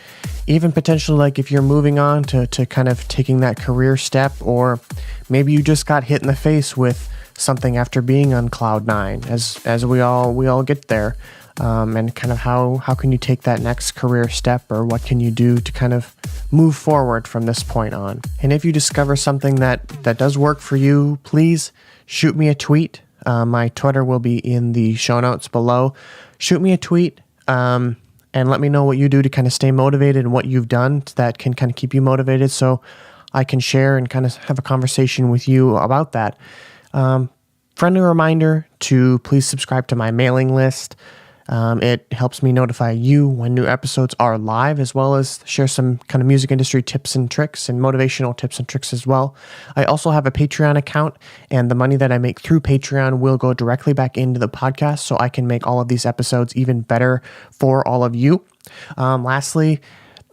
even potentially like if you're moving on to kind of taking that career step, or maybe you just got hit in the face with something after being on cloud nine, as we all get there. And kind of how can you take that next career step, or what can you do to kind of move forward from this point on? And if you discover something that does work for you, please shoot me a tweet. My Twitter will be in the show notes below. Shoot me a tweet and let me know what you do to kind of stay motivated and what you've done that can kind of keep you motivated, so I can share and kind of have a conversation with you about that. Friendly reminder to please subscribe to my mailing list. It helps me notify you when new episodes are live, as well as share some kind of music industry tips and tricks and motivational tips and tricks as well. I also have a Patreon account, and the money that I make through Patreon will go directly back into the podcast, so I can make all of these episodes even better for all of you. Lastly,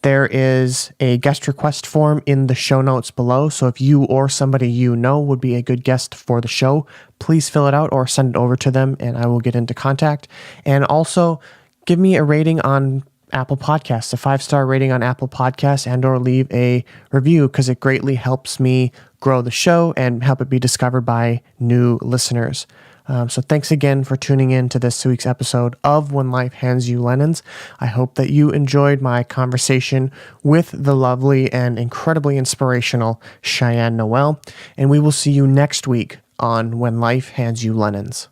There is a guest request form in the show notes below. So if you or somebody you know would be a good guest for the show, please fill it out or send it over to them and I will get into contact. And also give me a rating on Apple Podcasts, a 5-star rating on Apple Podcasts, and or leave a review because it greatly helps me grow the show and help it be discovered by new listeners. So thanks again for tuning in to this week's episode of When Life Hands You Lemons. I hope that you enjoyed my conversation with the lovely and incredibly inspirational Cheyenne Noelle, and we will see you next week on When Life Hands You Lemons.